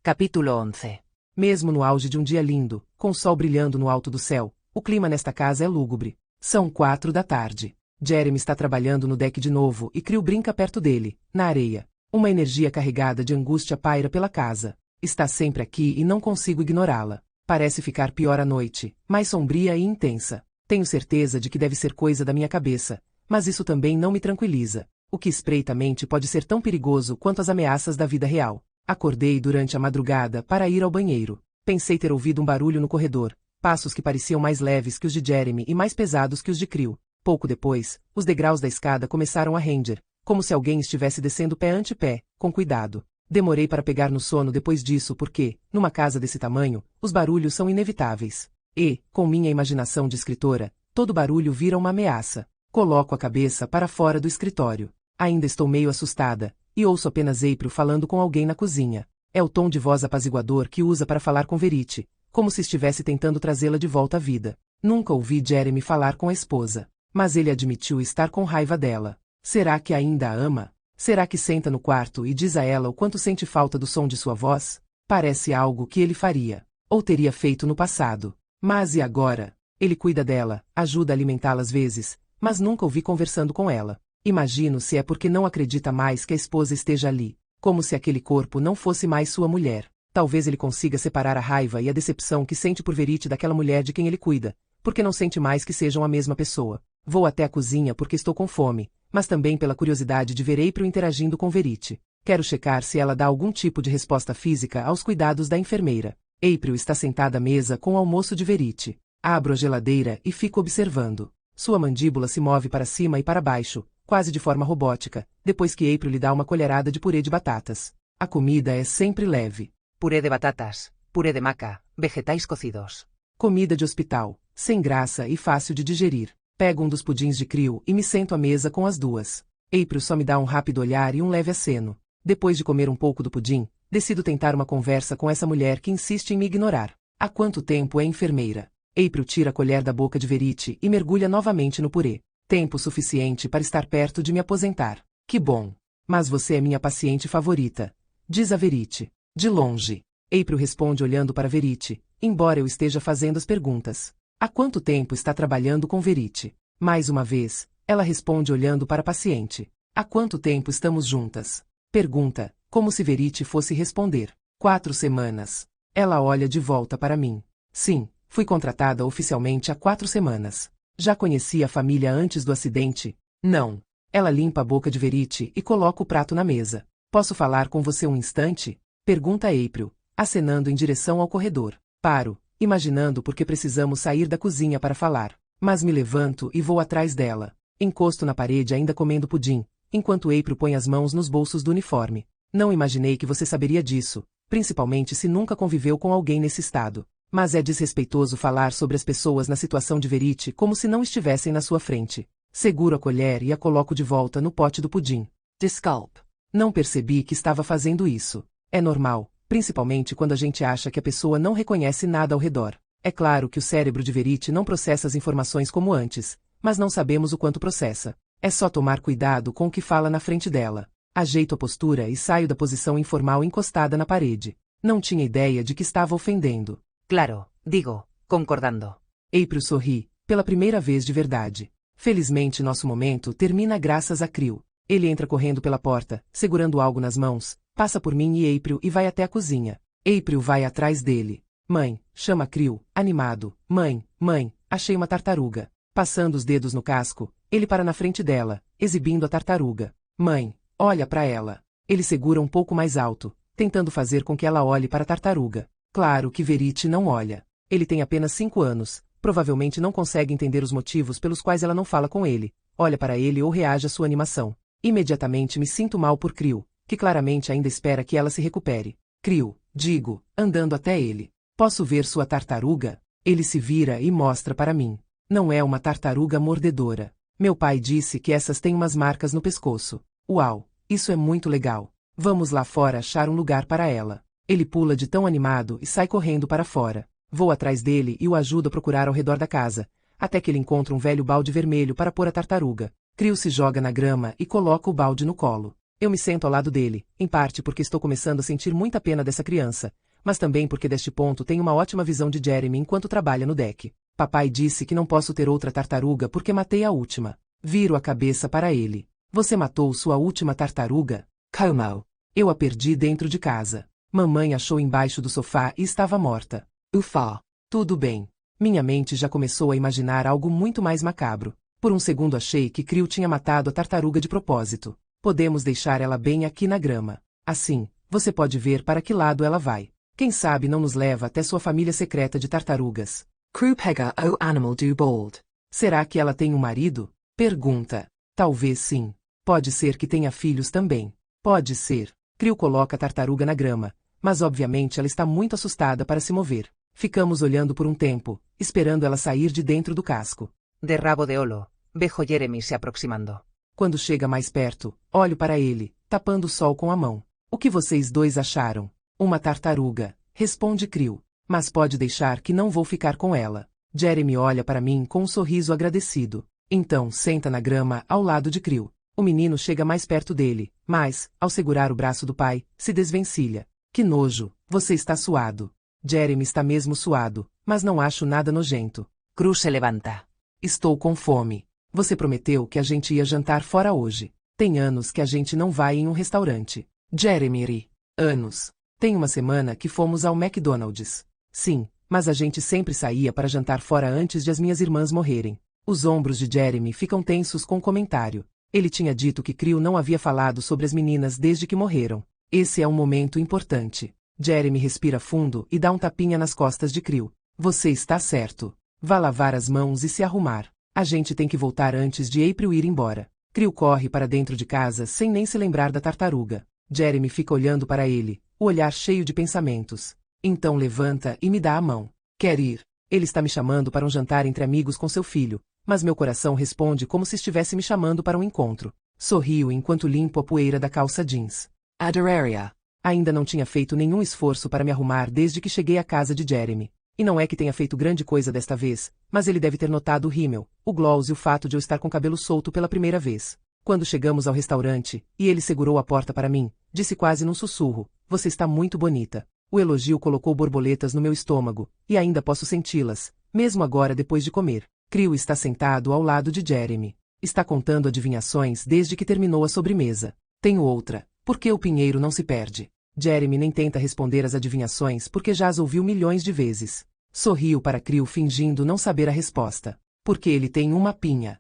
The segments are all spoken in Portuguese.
Capítulo 11. Mesmo no auge de um dia lindo, com o sol brilhando no alto do céu, o clima nesta casa é lúgubre. São 4 da tarde. Jeremy está trabalhando no deck de novo e Crew brinca perto dele, na areia. Uma energia carregada de angústia paira pela casa. Está sempre aqui e não consigo ignorá-la. Parece ficar pior à noite, mais sombria e intensa. Tenho certeza de que deve ser coisa da minha cabeça, mas isso também não me tranquiliza. O que espreita a mente pode ser tão perigoso quanto as ameaças da vida real. Acordei durante a madrugada para ir ao banheiro. Pensei ter ouvido um barulho no corredor, passos que pareciam mais leves que os de Jeremy e mais pesados que os de Crew. Pouco depois, os degraus da escada começaram a render, como se alguém estivesse descendo pé ante pé, com cuidado. Demorei para pegar no sono depois disso porque, numa casa desse tamanho, os barulhos são inevitáveis. E, com minha imaginação de escritora, todo barulho vira uma ameaça. Coloco a cabeça para fora do escritório. Ainda estou meio assustada, e ouço apenas April falando com alguém na cozinha. É o tom de voz apaziguador que usa para falar com Verity, como se estivesse tentando trazê-la de volta à vida. Nunca ouvi Jeremy falar com a esposa, mas ele admitiu estar com raiva dela. Será que ainda a ama? Será que senta no quarto e diz a ela o quanto sente falta do som de sua voz? Parece algo que ele faria, ou teria feito no passado. Mas e agora? Ele cuida dela, ajuda a alimentá-la às vezes, mas nunca o vi conversando com ela. Imagino se é porque não acredita mais que a esposa esteja ali, como se aquele corpo não fosse mais sua mulher. Talvez ele consiga separar a raiva e a decepção que sente por Verity daquela mulher de quem ele cuida, porque não sente mais que sejam a mesma pessoa. Vou até a cozinha porque estou com fome, mas também pela curiosidade de ver April interagindo com Verity. Quero checar se ela dá algum tipo de resposta física aos cuidados da enfermeira. April está sentada à mesa com o almoço de Verity. Abro a geladeira e fico observando. Sua mandíbula se move para cima e para baixo, quase de forma robótica, depois que April lhe dá uma colherada de purê de batatas. A comida é sempre leve. Puré de batatas, puré de maca, vegetais cocidos. Comida de hospital, sem graça e fácil de digerir. Pego um dos pudins de Crew e me sento à mesa com as duas. April só me dá um rápido olhar e um leve aceno. Depois de comer um pouco do pudim, decido tentar uma conversa com essa mulher que insiste em me ignorar. Há quanto tempo é enfermeira? April tira a colher da boca de Verity e mergulha novamente no purê. Tempo suficiente para estar perto de me aposentar. Que bom. Mas você é minha paciente favorita, diz a Verity. De longe. April responde olhando para Verity, embora eu esteja fazendo as perguntas. Há quanto tempo está trabalhando com Verity? Mais uma vez, ela responde olhando para a paciente. Há quanto tempo estamos juntas? Pergunta, como se Verity fosse responder. 4 semanas. Ela olha de volta para mim. Sim, fui contratada oficialmente há 4 semanas. Já conhecia a família antes do acidente? Não. Ela limpa a boca de Verity e coloca o prato na mesa. Posso falar com você um instante? Pergunta April, acenando em direção ao corredor. Paro, imaginando por que precisamos sair da cozinha para falar. Mas me levanto e vou atrás dela. Encosto na parede ainda comendo pudim, enquanto April põe as mãos nos bolsos do uniforme. Não imaginei que você saberia disso, principalmente se nunca conviveu com alguém nesse estado. Mas é desrespeitoso falar sobre as pessoas na situação de Verity como se não estivessem na sua frente. Seguro a colher e a coloco de volta no pote do pudim. Desculpe. Não percebi que estava fazendo isso. É normal, principalmente quando a gente acha que a pessoa não reconhece nada ao redor. É claro que o cérebro de Verity não processa as informações como antes, mas não sabemos o quanto processa. É só tomar cuidado com o que fala na frente dela. Ajeito a postura e saio da posição informal encostada na parede. Não tinha ideia de que estava ofendendo. Claro, digo, concordando. April sorri, pela primeira vez de verdade. Felizmente nosso momento termina graças a Crew. Ele entra correndo pela porta, segurando algo nas mãos, passa por mim e April e vai até a cozinha. April vai atrás dele. Mãe, chama Crew, animado. Mãe, achei uma tartaruga. Passando os dedos no casco, ele para na frente dela, exibindo a tartaruga. Mãe, olha para ela. Ele segura um pouco mais alto, tentando fazer com que ela olhe para a tartaruga. Claro que Verity não olha. Ele tem apenas 5 anos, provavelmente não consegue entender os motivos pelos quais ela não fala com ele, olha para ele ou reage à sua animação. Imediatamente me sinto mal por Crew, que claramente ainda espera que ela se recupere. Crew, digo, andando até ele. Posso ver sua tartaruga? Ele se vira e mostra para mim. Não é uma tartaruga mordedora. Meu pai disse que essas têm umas marcas no pescoço. Uau, isso é muito legal. Vamos lá fora achar um lugar para ela. Ele pula de tão animado e sai correndo para fora. Vou atrás dele e o ajudo a procurar ao redor da casa, até que ele encontra um velho balde vermelho para pôr a tartaruga. Crew se joga na grama e coloca o balde no colo. Eu me sento ao lado dele, em parte porque estou começando a sentir muita pena dessa criança, mas também porque deste ponto tenho uma ótima visão de Jeremy enquanto trabalha no deck. Papai disse que não posso ter outra tartaruga porque matei a última. Viro a cabeça para ele. Você matou sua última tartaruga? Como? Eu a perdi dentro de casa. Mamãe achou embaixo do sofá e estava morta. Ufa. Tudo bem. Minha mente já começou a imaginar algo muito mais macabro. Por um segundo achei que Krill tinha matado a tartaruga de propósito. Podemos deixar ela bem aqui na grama. Assim, você pode ver para que lado ela vai. Quem sabe não nos leva até sua família secreta de tartarugas. Krill pega o animal do bold. Será que ela tem um marido? Pergunta. Talvez sim. Pode ser que tenha filhos também. Pode ser. Krill coloca a tartaruga na grama, mas obviamente ela está muito assustada para se mover. Ficamos olhando por um tempo, esperando ela sair de dentro do casco. De rabo de olo, vejo Jeremy se aproximando. Quando chega mais perto, olho para ele, tapando o sol com a mão. O que vocês dois acharam? Uma tartaruga, responde Krill. Mas pode deixar que não vou ficar com ela. Jeremy olha para mim com um sorriso agradecido. Então senta na grama ao lado de Krill. O menino chega mais perto dele, mas, ao segurar o braço do pai, se desvencilha. Que nojo, você está suado. Jeremy está mesmo suado, mas não acho nada nojento. Cruz se levanta. Estou com fome. Você prometeu que a gente ia jantar fora hoje. Tem anos que a gente não vai em um restaurante. Jeremy ri. Anos. Tem uma semana que fomos ao McDonald's. Sim, mas a gente sempre saía para jantar fora antes de as minhas irmãs morrerem. Os ombros de Jeremy ficam tensos com o comentário. Ele tinha dito que Krill não havia falado sobre as meninas desde que morreram. Esse é um momento importante. Jeremy respira fundo e dá um tapinha nas costas de Krill. Você está certo. Vá lavar as mãos e se arrumar. A gente tem que voltar antes de April ir embora. Krill corre para dentro de casa sem nem se lembrar da tartaruga. Jeremy fica olhando para ele, o olhar cheio de pensamentos. Então levanta e me dá a mão. Quer ir? Ele está me chamando para um jantar entre amigos com seu filho, mas meu coração responde como se estivesse me chamando para um encontro. Sorrio enquanto limpo a poeira da calça jeans. Adoraria. Ainda não tinha feito nenhum esforço para me arrumar desde que cheguei à casa de Jeremy. E não é que tenha feito grande coisa desta vez, mas ele deve ter notado o rímel, o gloss e o fato de eu estar com o cabelo solto pela primeira vez. Quando chegamos ao restaurante, e ele segurou a porta para mim, disse quase num sussurro, você está muito bonita. O elogio colocou borboletas no meu estômago, e ainda posso senti-las, mesmo agora depois de comer. Krill está sentado ao lado de Jeremy. Está contando adivinhações desde que terminou a sobremesa. Tenho outra. Por que o pinheiro não se perde? Jeremy nem tenta responder as adivinhações porque já as ouviu milhões de vezes. Sorriu para Krill fingindo não saber a resposta. Porque ele tem uma pinha.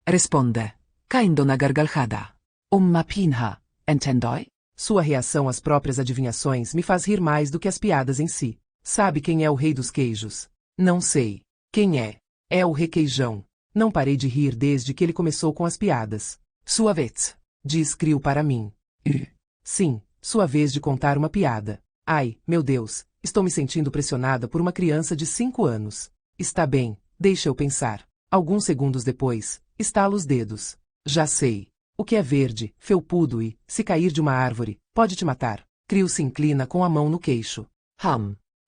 Responde, caindo na gargalhada. Uma pinha, entendoi? Sua reação às próprias adivinhações me faz rir mais do que as piadas em si. Sabe quem é o rei dos queijos? Não sei. Quem é? É o requeijão. Não parei de rir desde que ele começou com as piadas. Sua vez, diz Krill para mim. Sim, sua vez de contar uma piada. Ai, meu Deus, estou me sentindo pressionada por uma criança de 5 anos. Está bem, deixa eu pensar. Alguns segundos depois, estalo os dedos. Já sei. O que é verde, felpudo e, se cair de uma árvore, pode te matar. Krill se inclina com a mão no queixo.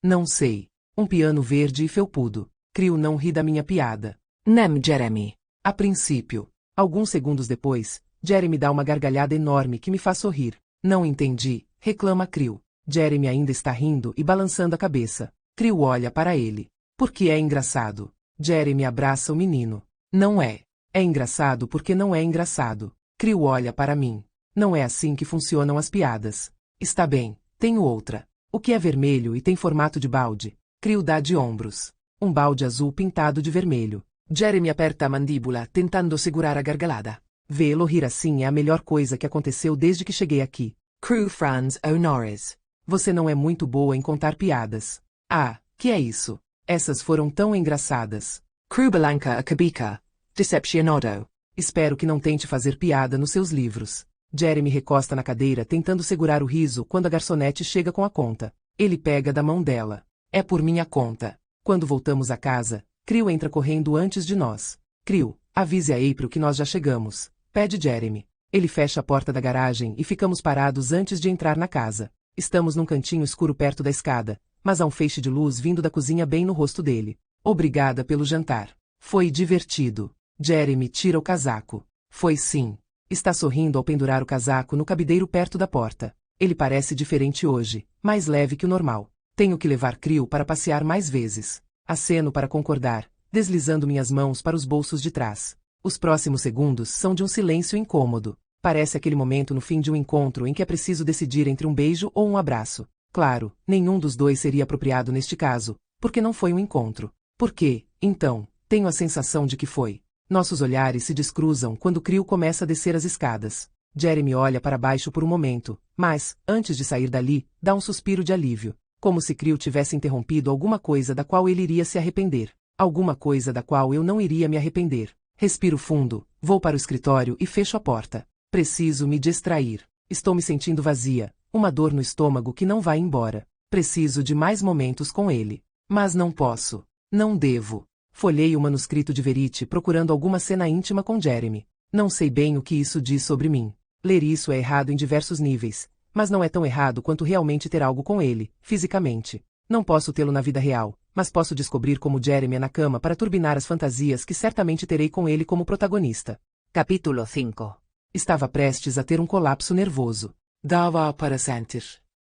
Não sei. Um piano verde e felpudo. Krill não ri da minha piada. Nem Jeremy. A princípio. Alguns segundos depois, Jeremy dá uma gargalhada enorme que me faz sorrir. Não entendi, reclama Krill. Jeremy ainda está rindo e balançando a cabeça. Krill olha para ele. Porque é engraçado. Jeremy abraça o menino. Não é. É engraçado porque não é engraçado. Krill olha para mim. Não é assim que funcionam as piadas. Está bem, tenho outra. O que é vermelho e tem formato de balde? Krill dá de ombros. Um balde azul pintado de vermelho. Jeremy aperta a mandíbula, tentando segurar a gargalhada. Vê-lo rir assim é a melhor coisa que aconteceu desde que cheguei aqui. Krill franz honores. Você não é muito boa em contar piadas. Ah, que é isso? Essas foram tão engraçadas. Krill balanca a cabeça. Decepcionado. Espero que não tente fazer piada nos seus livros. Jeremy recosta na cadeira tentando segurar o riso quando a garçonete chega com a conta. Ele pega da mão dela. É por minha conta. Quando voltamos à casa, Krill entra correndo antes de nós. Krill, avise a April que nós já chegamos. Pede Jeremy. Ele fecha a porta da garagem e ficamos parados antes de entrar na casa. Estamos num cantinho escuro perto da escada, mas há um feixe de luz vindo da cozinha bem no rosto dele. Obrigada pelo jantar. Foi divertido. Jeremy tira o casaco. Foi sim. Está sorrindo ao pendurar o casaco no cabideiro perto da porta. Ele parece diferente hoje, mais leve que o normal. Tenho que levar Crio para passear mais vezes. Aceno para concordar, deslizando minhas mãos para os bolsos de trás. Os próximos segundos são de um silêncio incômodo. Parece aquele momento no fim de um encontro em que é preciso decidir entre um beijo ou um abraço. Claro, nenhum dos dois seria apropriado neste caso, porque não foi um encontro. Por quê, então? Tenho a sensação de que foi. Nossos olhares se descruzam quando Crio começa a descer as escadas. Jeremy olha para baixo por um momento, mas, antes de sair dali, dá um suspiro de alívio. Como se Crio tivesse interrompido alguma coisa da qual ele iria se arrepender. Alguma coisa da qual eu não iria me arrepender. Respiro fundo, vou para o escritório e fecho a porta. Preciso me distrair. Estou me sentindo vazia, uma dor no estômago que não vai embora. Preciso de mais momentos com ele. Mas não posso. Não devo. Folhei o manuscrito de Verity procurando alguma cena íntima com Jeremy. Não sei bem o que isso diz sobre mim. Ler isso é errado em diversos níveis, mas não é tão errado quanto realmente ter algo com ele, fisicamente. Não posso tê-lo na vida real, mas posso descobrir como Jeremy é na cama para turbinar as fantasias que certamente terei com ele como protagonista. Capítulo 5. Estava prestes a ter um colapso nervoso. Dava para sentir.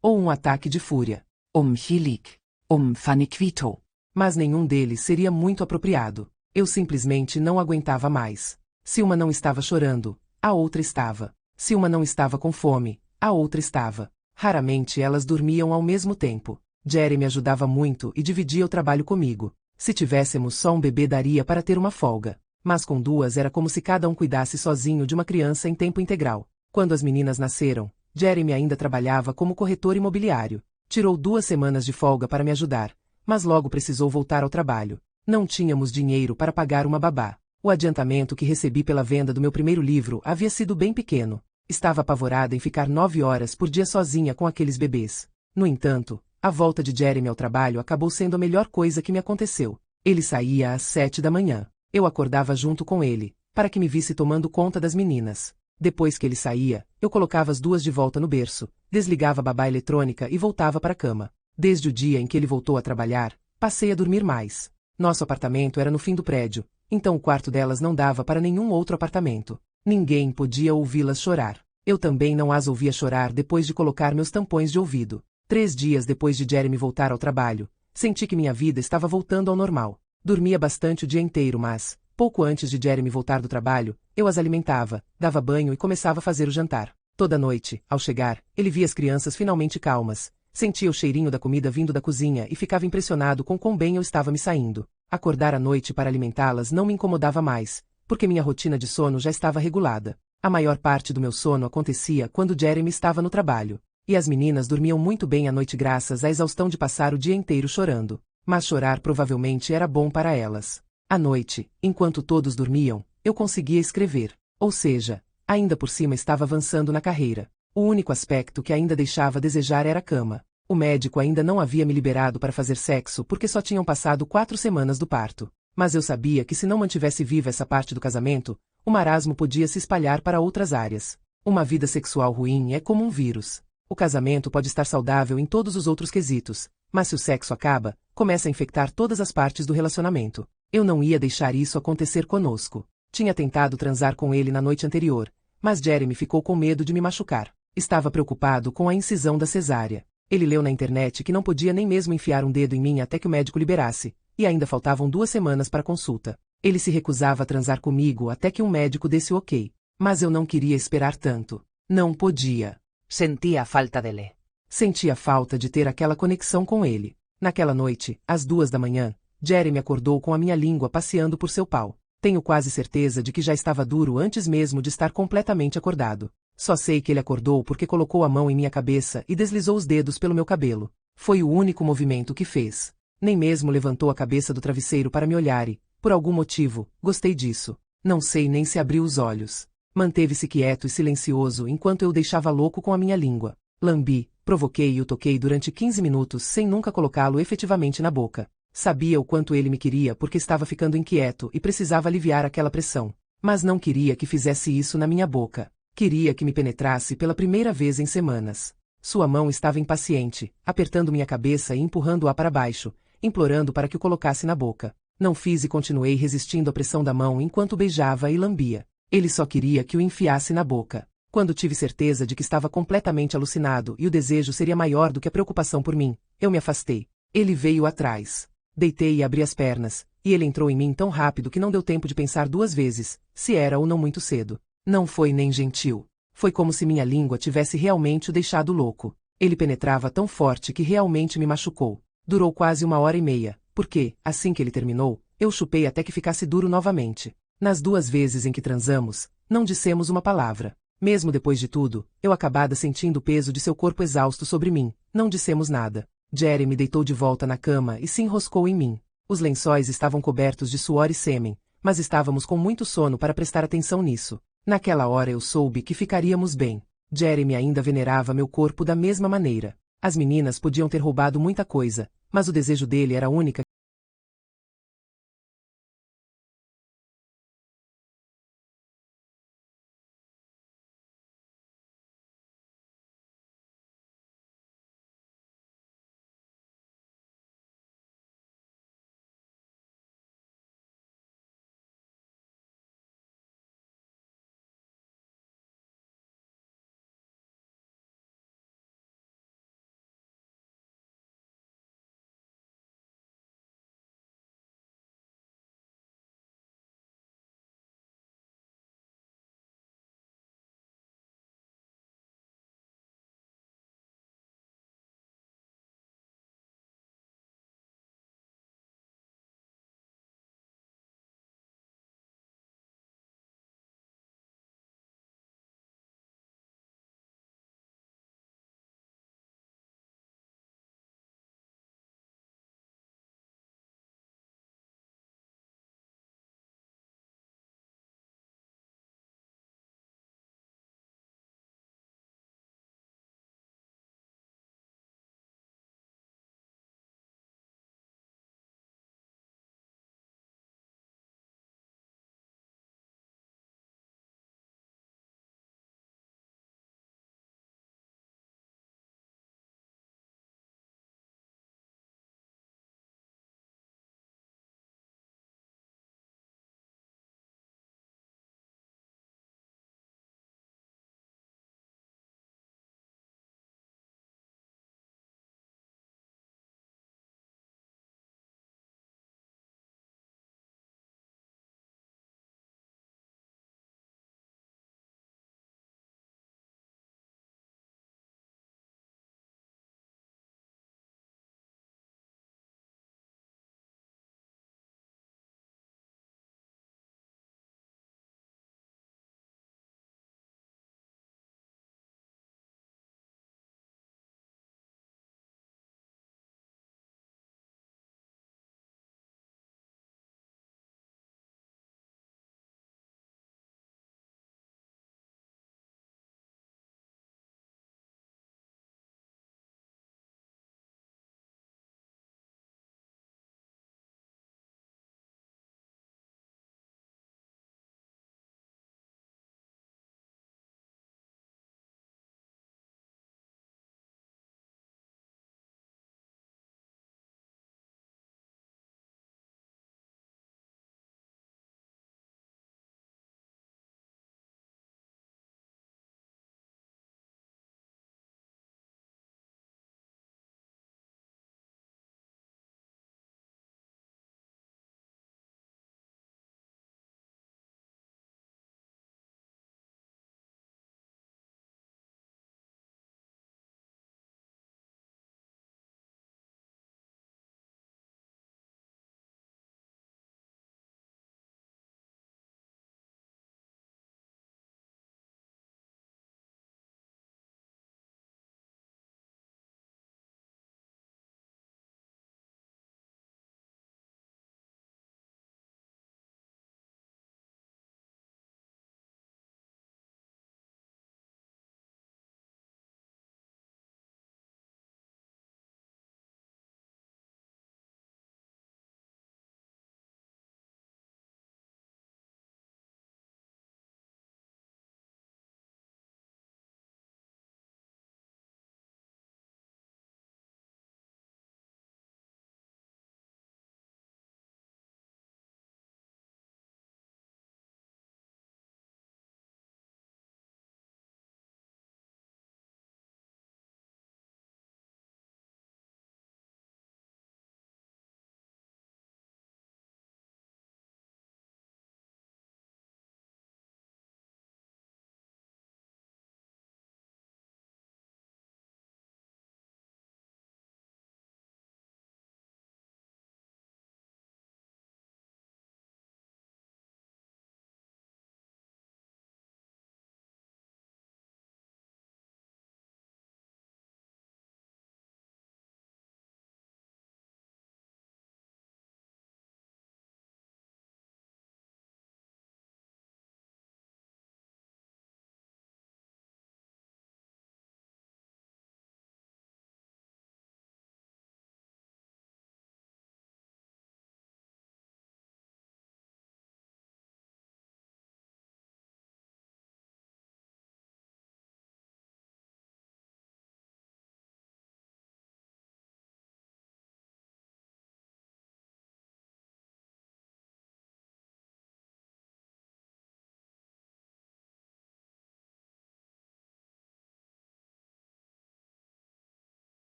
Ou um ataque de fúria. Hilig. Fanikvito. Mas nenhum deles seria muito apropriado. Eu simplesmente não aguentava mais. Se uma não estava chorando, a outra estava. Se uma não estava com fome, a outra estava. Raramente elas dormiam ao mesmo tempo. Jeremy ajudava muito e dividia o trabalho comigo. Se tivéssemos só um bebê daria para ter uma folga. Mas com duas era como se cada um cuidasse sozinho de uma criança em tempo integral. Quando as meninas nasceram, Jeremy ainda trabalhava como corretor imobiliário. Tirou 2 semanas de folga para me ajudar, mas logo precisou voltar ao trabalho. Não tínhamos dinheiro para pagar uma babá. O adiantamento que recebi pela venda do meu primeiro livro havia sido bem pequeno. Estava apavorada em ficar 9 horas por dia sozinha com aqueles bebês. No entanto, a volta de Jeremy ao trabalho acabou sendo a melhor coisa que me aconteceu. Ele saía às 7 da manhã. Eu acordava junto com ele, para que me visse tomando conta das meninas. Depois que ele saía, eu colocava as 2 de volta no berço, desligava a babá eletrônica e voltava para a cama. Desde o dia em que ele voltou a trabalhar, passei a dormir mais. Nosso apartamento era no fim do prédio, então o quarto delas não dava para nenhum outro apartamento. Ninguém podia ouvi-las chorar. Eu também não as ouvia chorar depois de colocar meus tampões de ouvido. 3 dias depois de Jeremy voltar ao trabalho, senti que minha vida estava voltando ao normal. Dormia bastante o dia inteiro, mas, pouco antes de Jeremy voltar do trabalho, eu as alimentava, dava banho e começava a fazer o jantar. Toda noite, ao chegar, ele via as crianças finalmente calmas. Sentia o cheirinho da comida vindo da cozinha e ficava impressionado com quão bem eu estava me saindo. Acordar à noite para alimentá-las não me incomodava mais, porque minha rotina de sono já estava regulada. A maior parte do meu sono acontecia quando Jeremy estava no trabalho. E as meninas dormiam muito bem à noite graças à exaustão de passar o dia inteiro chorando. Mas chorar provavelmente era bom para elas. À noite, enquanto todos dormiam, eu conseguia escrever. Ou seja, ainda por cima estava avançando na carreira. O único aspecto que ainda deixava a desejar era a cama. O médico ainda não havia me liberado para fazer sexo porque só tinham passado 4 semanas do parto. Mas eu sabia que se não mantivesse viva essa parte do casamento, o marasmo podia se espalhar para outras áreas. Uma vida sexual ruim é como um vírus. O casamento pode estar saudável em todos os outros quesitos, mas se o sexo acaba, começa a infectar todas as partes do relacionamento. Eu não ia deixar isso acontecer conosco. Tinha tentado transar com ele na noite anterior, mas Jeremy ficou com medo de me machucar. Estava preocupado com a incisão da cesárea. Ele leu na internet que não podia nem mesmo enfiar um dedo em mim até que o médico liberasse, e ainda faltavam 2 semanas para a consulta. Ele se recusava a transar comigo até que um médico desse o ok. Mas eu não queria esperar tanto. Não podia. Sentia falta dele. Sentia falta de ter aquela conexão com ele. Naquela noite, às 2 da manhã, Jeremy acordou com a minha língua passeando por seu pau. Tenho quase certeza de que já estava duro antes mesmo de estar completamente acordado. Só sei que ele acordou porque colocou a mão em minha cabeça e deslizou os dedos pelo meu cabelo. Foi o único movimento que fez. Nem mesmo levantou a cabeça do travesseiro para me olhar e, por algum motivo, gostei disso. Não sei nem se abriu os olhos. Manteve-se quieto e silencioso enquanto eu o deixava louco com a minha língua. Lambi, provoquei e o toquei durante 15 minutos sem nunca colocá-lo efetivamente na boca. Sabia o quanto ele me queria porque estava ficando inquieto e precisava aliviar aquela pressão. Mas não queria que fizesse isso na minha boca. Queria que me penetrasse pela primeira vez em semanas. Sua mão estava impaciente, apertando minha cabeça e empurrando-a para baixo, implorando para que o colocasse na boca. Não fiz e continuei resistindo à pressão da mão enquanto beijava e lambia. Ele só queria que o enfiasse na boca. Quando tive certeza de que estava completamente alucinado e o desejo seria maior do que a preocupação por mim, eu me afastei. Ele veio atrás. Deitei e abri as pernas, e ele entrou em mim tão rápido que não deu tempo de pensar duas vezes, se era ou não muito cedo. Não foi nem gentil. Foi como se minha língua tivesse realmente o deixado louco. Ele penetrava tão forte que realmente me machucou. Durou quase 1 hora e meia, porque, assim que ele terminou, eu chupei até que ficasse duro novamente. Nas 2 vezes em que transamos, não dissemos uma palavra. Mesmo depois de tudo, eu acabada sentindo o peso de seu corpo exausto sobre mim, não dissemos nada. Jeremy deitou de volta na cama e se enroscou em mim. Os lençóis estavam cobertos de suor e sêmen, mas estávamos com muito sono para prestar atenção nisso. Naquela hora eu soube que ficaríamos bem. Jeremy ainda venerava meu corpo da mesma maneira. As meninas podiam ter roubado muita coisa, mas o desejo dele era a única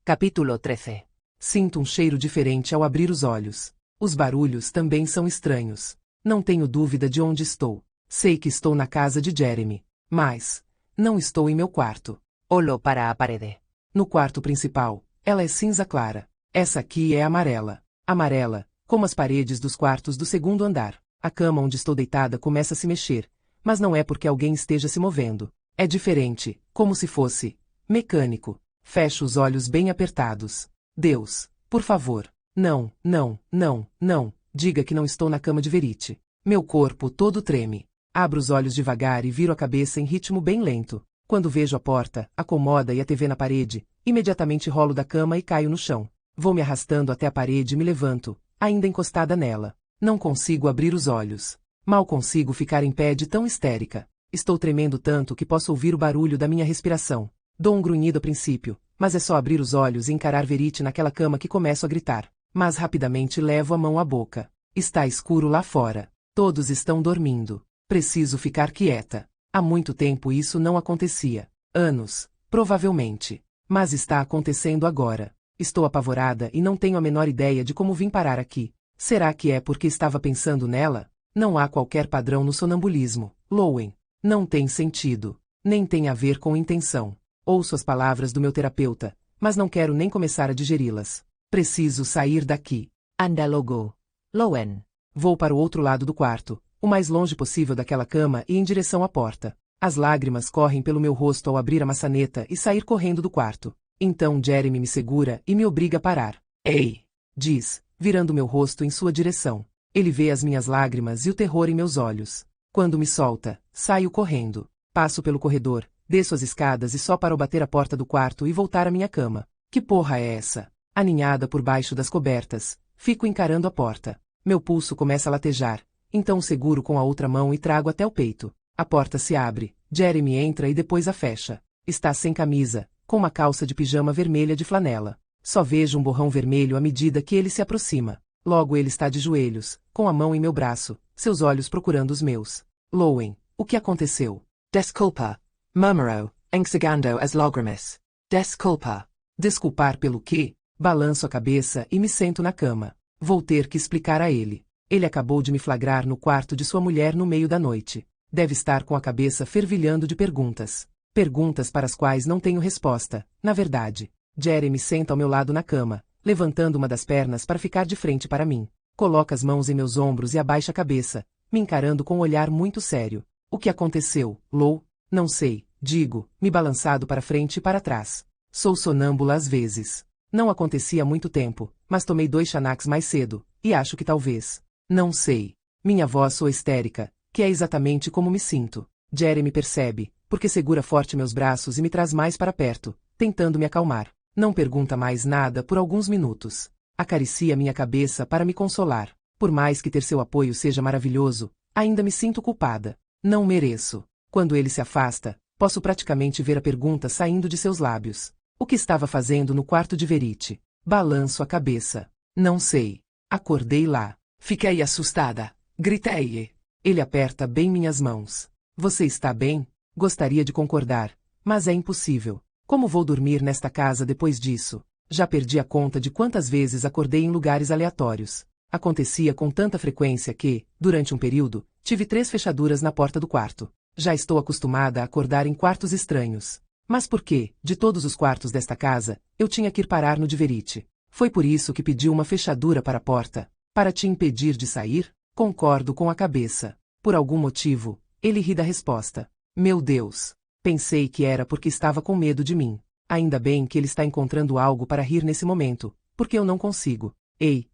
Capítulo 13. Sinto um cheiro diferente ao abrir os olhos. Os barulhos também são estranhos. Não tenho dúvida de onde estou. Sei que estou na casa de Jeremy. Mas não estou em meu quarto. Olho para a parede. No quarto principal, ela é cinza clara. Essa aqui é amarela. Amarela, como as paredes dos quartos do segundo andar. A cama onde estou deitada começa a se mexer, mas não é porque alguém esteja se movendo. É diferente, como se fosse mecânico. Fecho os olhos bem apertados. Deus, por favor. Não, não, não, não. Diga que não estou na cama de Verity. Meu corpo todo treme. Abro os olhos devagar e viro a cabeça em ritmo bem lento. Quando vejo a porta, a comoda e a TV na parede, imediatamente rolo da cama e caio no chão. Vou me arrastando até a parede e me levanto, ainda encostada nela. Não consigo abrir os olhos. Mal consigo ficar em pé de tão histérica. Estou tremendo tanto que posso ouvir o barulho da minha respiração. Dou um grunhido a princípio, mas é só abrir os olhos e encarar Verity naquela cama que começo a gritar. Mas rapidamente levo a mão à boca. Está escuro lá fora. Todos estão dormindo. Preciso ficar quieta. Há muito tempo isso não acontecia. Anos, provavelmente. Mas está acontecendo agora. Estou apavorada e não tenho a menor ideia de como vim parar aqui. Será que é porque estava pensando nela? Não há qualquer padrão no sonambulismo, Lowen. Não tem sentido. Nem tem a ver com intenção. Ouço as palavras do meu terapeuta, mas não quero nem começar a digeri-las. Preciso sair daqui. Anda logo. Lowen. Vou para o outro lado do quarto, o mais longe possível daquela cama e em direção à porta. As lágrimas correm pelo meu rosto ao abrir a maçaneta e sair correndo do quarto. Então Jeremy me segura e me obriga a parar. Ei! Diz, virando meu rosto em sua direção. Ele vê as minhas lágrimas e o terror em meus olhos. Quando me solta, saio correndo. Passo pelo corredor, desço as escadas e só para bater a porta do quarto e voltar à minha cama. Que porra é essa? Aninhada por baixo das cobertas, fico encarando a porta. Meu pulso começa a latejar, então seguro com a outra mão e trago até o peito. A porta se abre, Jeremy entra e depois a fecha. Está sem camisa, com uma calça de pijama vermelha de flanela. Só vejo um borrão vermelho à medida que ele se aproxima. Logo ele está de joelhos, com a mão em meu braço, seus olhos procurando os meus. Lowen, o que aconteceu? Desculpa. Murmurou, enxergando as lágrimas. Desculpa. Desculpar pelo quê? Balanço a cabeça e me sento na cama. Vou ter que explicar a ele. Ele acabou de me flagrar no quarto de sua mulher no meio da noite. Deve estar com a cabeça fervilhando de perguntas. Perguntas para as quais não tenho resposta, na verdade. Jeremy senta ao meu lado na cama, levantando uma das pernas para ficar de frente para mim. Coloca as mãos em meus ombros e abaixa a cabeça, me encarando com um olhar muito sério. O que aconteceu, Lou? Não sei, digo, me balançado para frente e para trás. Sou sonâmbula às vezes. Não acontecia há muito tempo, mas tomei 2 Xanax mais cedo, e acho que talvez. Não sei. Minha voz soa histérica, que é exatamente como me sinto. Jeremy percebe, porque segura forte meus braços e me traz mais para perto, tentando me acalmar. Não pergunta mais nada por alguns minutos. Acaricia minha cabeça para me consolar. Por mais que ter seu apoio seja maravilhoso, ainda me sinto culpada. Não mereço. Quando ele se afasta, posso praticamente ver a pergunta saindo de seus lábios. O que estava fazendo no quarto de Verity? Balanço a cabeça. Não sei. Acordei lá. Fiquei assustada. Gritei. Ele aperta bem minhas mãos. Você está bem? Gostaria de concordar, mas é impossível. Como vou dormir nesta casa depois disso? Já perdi a conta de quantas vezes acordei em lugares aleatórios. Acontecia com tanta frequência que, durante um período, tive 3 fechaduras na porta do quarto. Já estou acostumada a acordar em quartos estranhos. Mas por que, de todos os quartos desta casa, eu tinha que ir parar no de Verity? Foi por isso que pediu uma fechadura para a porta? Para te impedir de sair? Concordo com a cabeça. Por algum motivo, ele ri da resposta. Meu Deus! Pensei que era porque estava com medo de mim. Ainda bem que ele está encontrando algo para rir nesse momento, porque eu não consigo. Ei,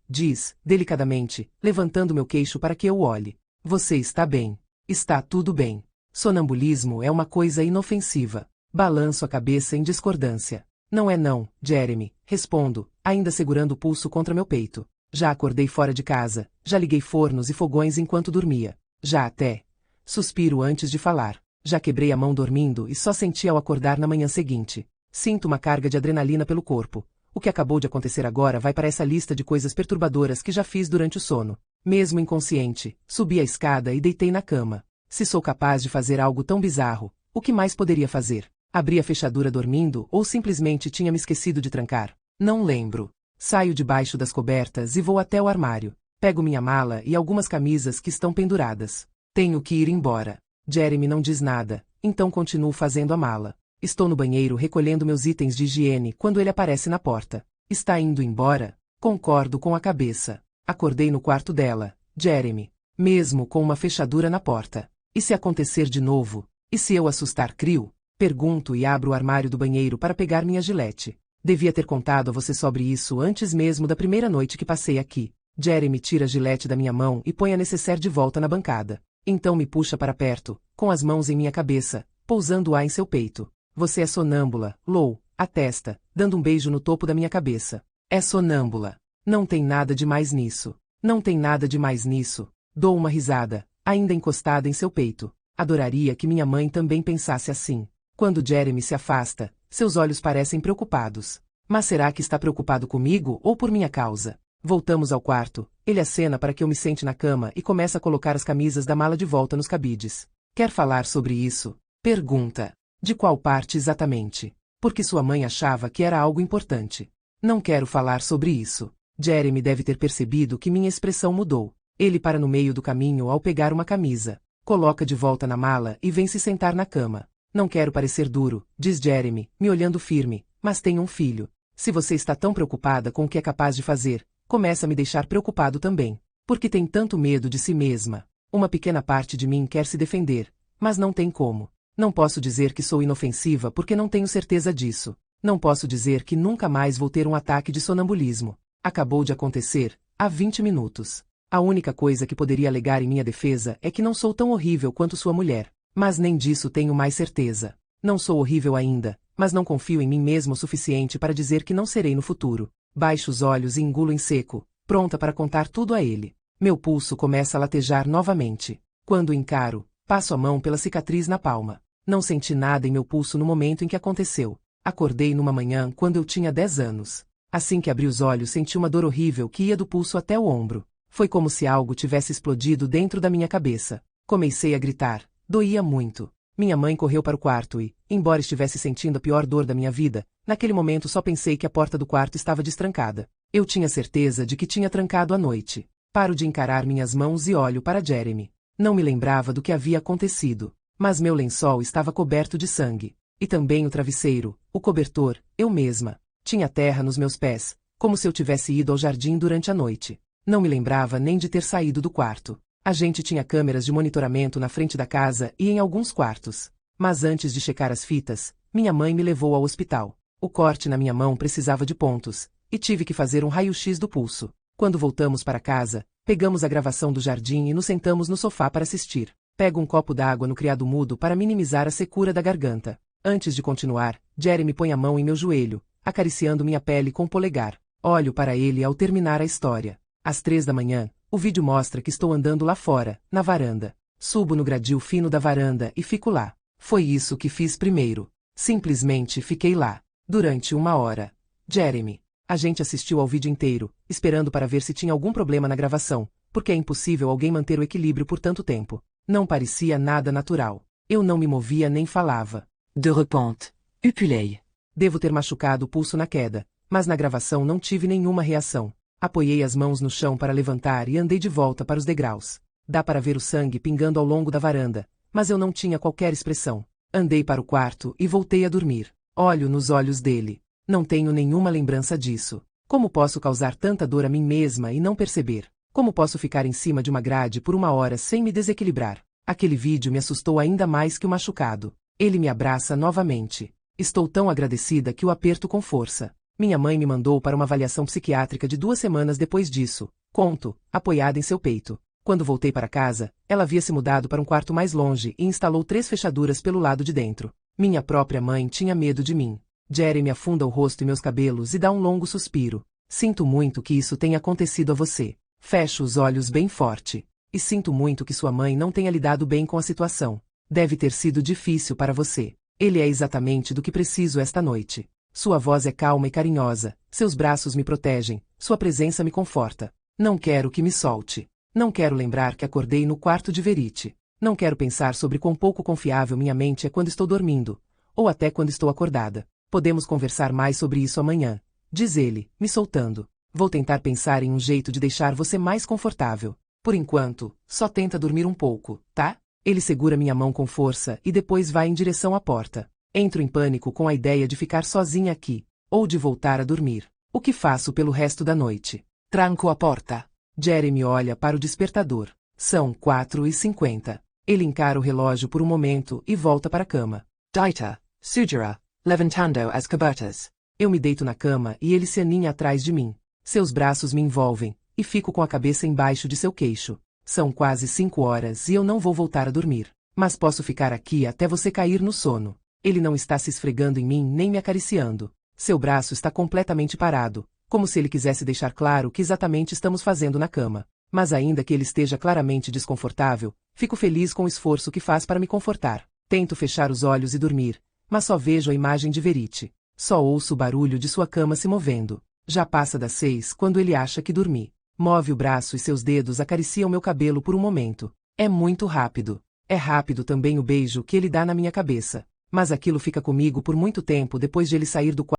diz, delicadamente, levantando meu queixo para que eu o olhe. Você está bem. Está tudo bem. Sonambulismo é uma coisa inofensiva. Balanço a cabeça em discordância. Não é não, Jeremy, respondo, ainda segurando o pulso contra meu peito. Já acordei fora de casa, já liguei fornos e fogões enquanto dormia. Já até. Suspiro antes de falar. Já quebrei a mão dormindo e só senti ao acordar na manhã seguinte. Sinto uma carga de adrenalina pelo corpo. O que acabou de acontecer agora vai para essa lista de coisas perturbadoras que já fiz durante o sono. Mesmo inconsciente, subi a escada e deitei na cama. Se sou capaz de fazer algo tão bizarro, o que mais poderia fazer? Abri a fechadura dormindo ou simplesmente tinha me esquecido de trancar? Não lembro. Saio debaixo das cobertas e vou até o armário. Pego minha mala e algumas camisas que estão penduradas. Tenho que ir embora. Jeremy não diz nada, então continuo fazendo a mala. Estou no banheiro recolhendo meus itens de higiene quando ele aparece na porta. Está indo embora? Concordo com a cabeça. Acordei no quarto dela, Jeremy, mesmo com uma fechadura na porta. E se acontecer de novo? E se eu assustar Crio? Pergunto e abro o armário do banheiro para pegar minha gilete. Devia ter contado a você sobre isso antes mesmo da primeira noite que passei aqui. Jeremy tira a gilete da minha mão e põe a necessaire de volta na bancada. Então me puxa para perto, com as mãos em minha cabeça, pousando-a em seu peito. Você é sonâmbula, Lou, atesta, dando um beijo no topo da minha cabeça. É sonâmbula. Não tem nada de mais nisso. Não tem nada de mais nisso. Dou uma risada, ainda encostada em seu peito. Adoraria que minha mãe também pensasse assim. Quando Jeremy se afasta, seus olhos parecem preocupados. Mas será que está preocupado comigo ou por minha causa? Voltamos ao quarto, ele acena para que eu me sente na cama e começa a colocar as camisas da mala de volta nos cabides. Quer falar sobre isso? Pergunta. De qual parte exatamente? Porque sua mãe achava que era algo importante. Não quero falar sobre isso. Jeremy deve ter percebido que minha expressão mudou. Ele para no meio do caminho ao pegar uma camisa. Coloca de volta na mala e vem se sentar na cama. Não quero parecer duro, diz Jeremy, me olhando firme, mas tenho um filho. Se você está tão preocupada com o que é capaz de fazer, começa a me deixar preocupado também. Porque tem tanto medo de si mesma. Uma pequena parte de mim quer se defender, mas não tem como. Não posso dizer que sou inofensiva porque não tenho certeza disso. Não posso dizer que nunca mais vou ter um ataque de sonambulismo. Acabou de acontecer, há 20 minutos. A única coisa que poderia alegar em minha defesa é que não sou tão horrível quanto sua mulher. Mas nem disso tenho mais certeza. Não sou horrível ainda, mas não confio em mim mesmo o suficiente para dizer que não serei no futuro. Baixo os olhos e engulo em seco, pronta para contar tudo a ele. Meu pulso começa a latejar novamente. Quando o encaro, passo a mão pela cicatriz na palma. Não senti nada em meu pulso no momento em que aconteceu. Acordei numa manhã quando eu tinha 10 anos. Assim que abri os olhos senti uma dor horrível que ia do pulso até o ombro. Foi como se algo tivesse explodido dentro da minha cabeça. Comecei a gritar. Doía muito. Minha mãe correu para o quarto e, embora estivesse sentindo a pior dor da minha vida, naquele momento só pensei que a porta do quarto estava destrancada. Eu tinha certeza de que tinha trancado à noite. Paro de encarar minhas mãos e olho para Jeremy. Não me lembrava do que havia acontecido, mas meu lençol estava coberto de sangue. E também o travesseiro, o cobertor, eu mesma. Tinha terra nos meus pés, como se eu tivesse ido ao jardim durante a noite. Não me lembrava nem de ter saído do quarto. A gente tinha câmeras de monitoramento na frente da casa e em alguns quartos. Mas antes de checar as fitas, minha mãe me levou ao hospital. O corte na minha mão precisava de pontos, e tive que fazer um raio-x do pulso. Quando voltamos para casa, pegamos a gravação do jardim e nos sentamos no sofá para assistir. Pego um copo d'água no criado mudo para minimizar a secura da garganta. Antes de continuar, Jeremy põe a mão em meu joelho, acariciando minha pele com o polegar. Olho para ele ao terminar a história. Às 3 da manhã, o vídeo mostra que estou andando lá fora, na varanda. Subo no gradil fino da varanda e fico lá. Foi isso que fiz primeiro. Simplesmente fiquei lá. Durante 1 hora. Jeremy. A gente assistiu ao vídeo inteiro, esperando para ver se tinha algum problema na gravação, porque é impossível alguém manter o equilíbrio por tanto tempo. Não parecia nada natural. Eu não me movia nem falava. De repente, upulei. Devo ter machucado o pulso na queda, mas na gravação não tive nenhuma reação. Apoiei as mãos no chão para levantar e andei de volta para os degraus. Dá para ver o sangue pingando ao longo da varanda, mas eu não tinha qualquer expressão. Andei para o quarto e voltei a dormir. Olho nos olhos dele. Não tenho nenhuma lembrança disso. Como posso causar tanta dor a mim mesma e não perceber? Como posso ficar em cima de uma grade por 1 hora sem me desequilibrar? Aquele vídeo me assustou ainda mais que o machucado. Ele me abraça novamente. Estou tão agradecida que o aperto com força. Minha mãe me mandou para uma avaliação psiquiátrica de 2 semanas depois disso. Conto, apoiada em seu peito. Quando voltei para casa, ela havia se mudado para um quarto mais longe e instalou 3 fechaduras pelo lado de dentro. Minha própria mãe tinha medo de mim. Jeremy afunda o rosto em meus cabelos e dá um longo suspiro. Sinto muito que isso tenha acontecido a você. Fecho os olhos bem forte. E sinto muito que sua mãe não tenha lidado bem com a situação. Deve ter sido difícil para você. Ele é exatamente do que preciso esta noite. Sua voz é calma e carinhosa, seus braços me protegem, sua presença me conforta. Não quero que me solte. Não quero lembrar que acordei no quarto de Verite. Não quero pensar sobre quão pouco confiável minha mente é quando estou dormindo. ou até quando estou acordada. Podemos conversar mais sobre isso amanhã, diz ele, me soltando. Vou tentar pensar em um jeito de deixar você mais confortável. Por enquanto, só tenta dormir um pouco, tá? Ele segura minha mão com força e depois vai em direção à porta. Entro em pânico com a ideia de ficar sozinha aqui, ou de voltar a dormir. O que faço pelo resto da noite? Tranco a porta. Jeremy olha para o despertador. São 4h50. Ele encara o relógio por um momento e volta para a cama. Dita, Sujara, levantando as cobertas. Eu me deito na cama e ele se aninha atrás de mim. Seus braços me envolvem, e fico com a cabeça embaixo de seu queixo. São quase 5 horas e eu não vou voltar a dormir. Mas posso ficar aqui até você cair no sono. Ele não está se esfregando em mim nem me acariciando. Seu braço está completamente parado, como se ele quisesse deixar claro o que exatamente estamos fazendo na cama. Mas ainda que ele esteja claramente desconfortável, fico feliz com o esforço que faz para me confortar. Tento fechar os olhos e dormir, mas só vejo a imagem de Verity. Só ouço o barulho de sua cama se movendo. Já passa das 6 quando ele acha que dormi. Move o braço e seus dedos acariciam meu cabelo por um momento. É muito rápido. É rápido também o beijo que ele dá na minha cabeça. Mas aquilo fica comigo por muito tempo depois de ele sair do quarto.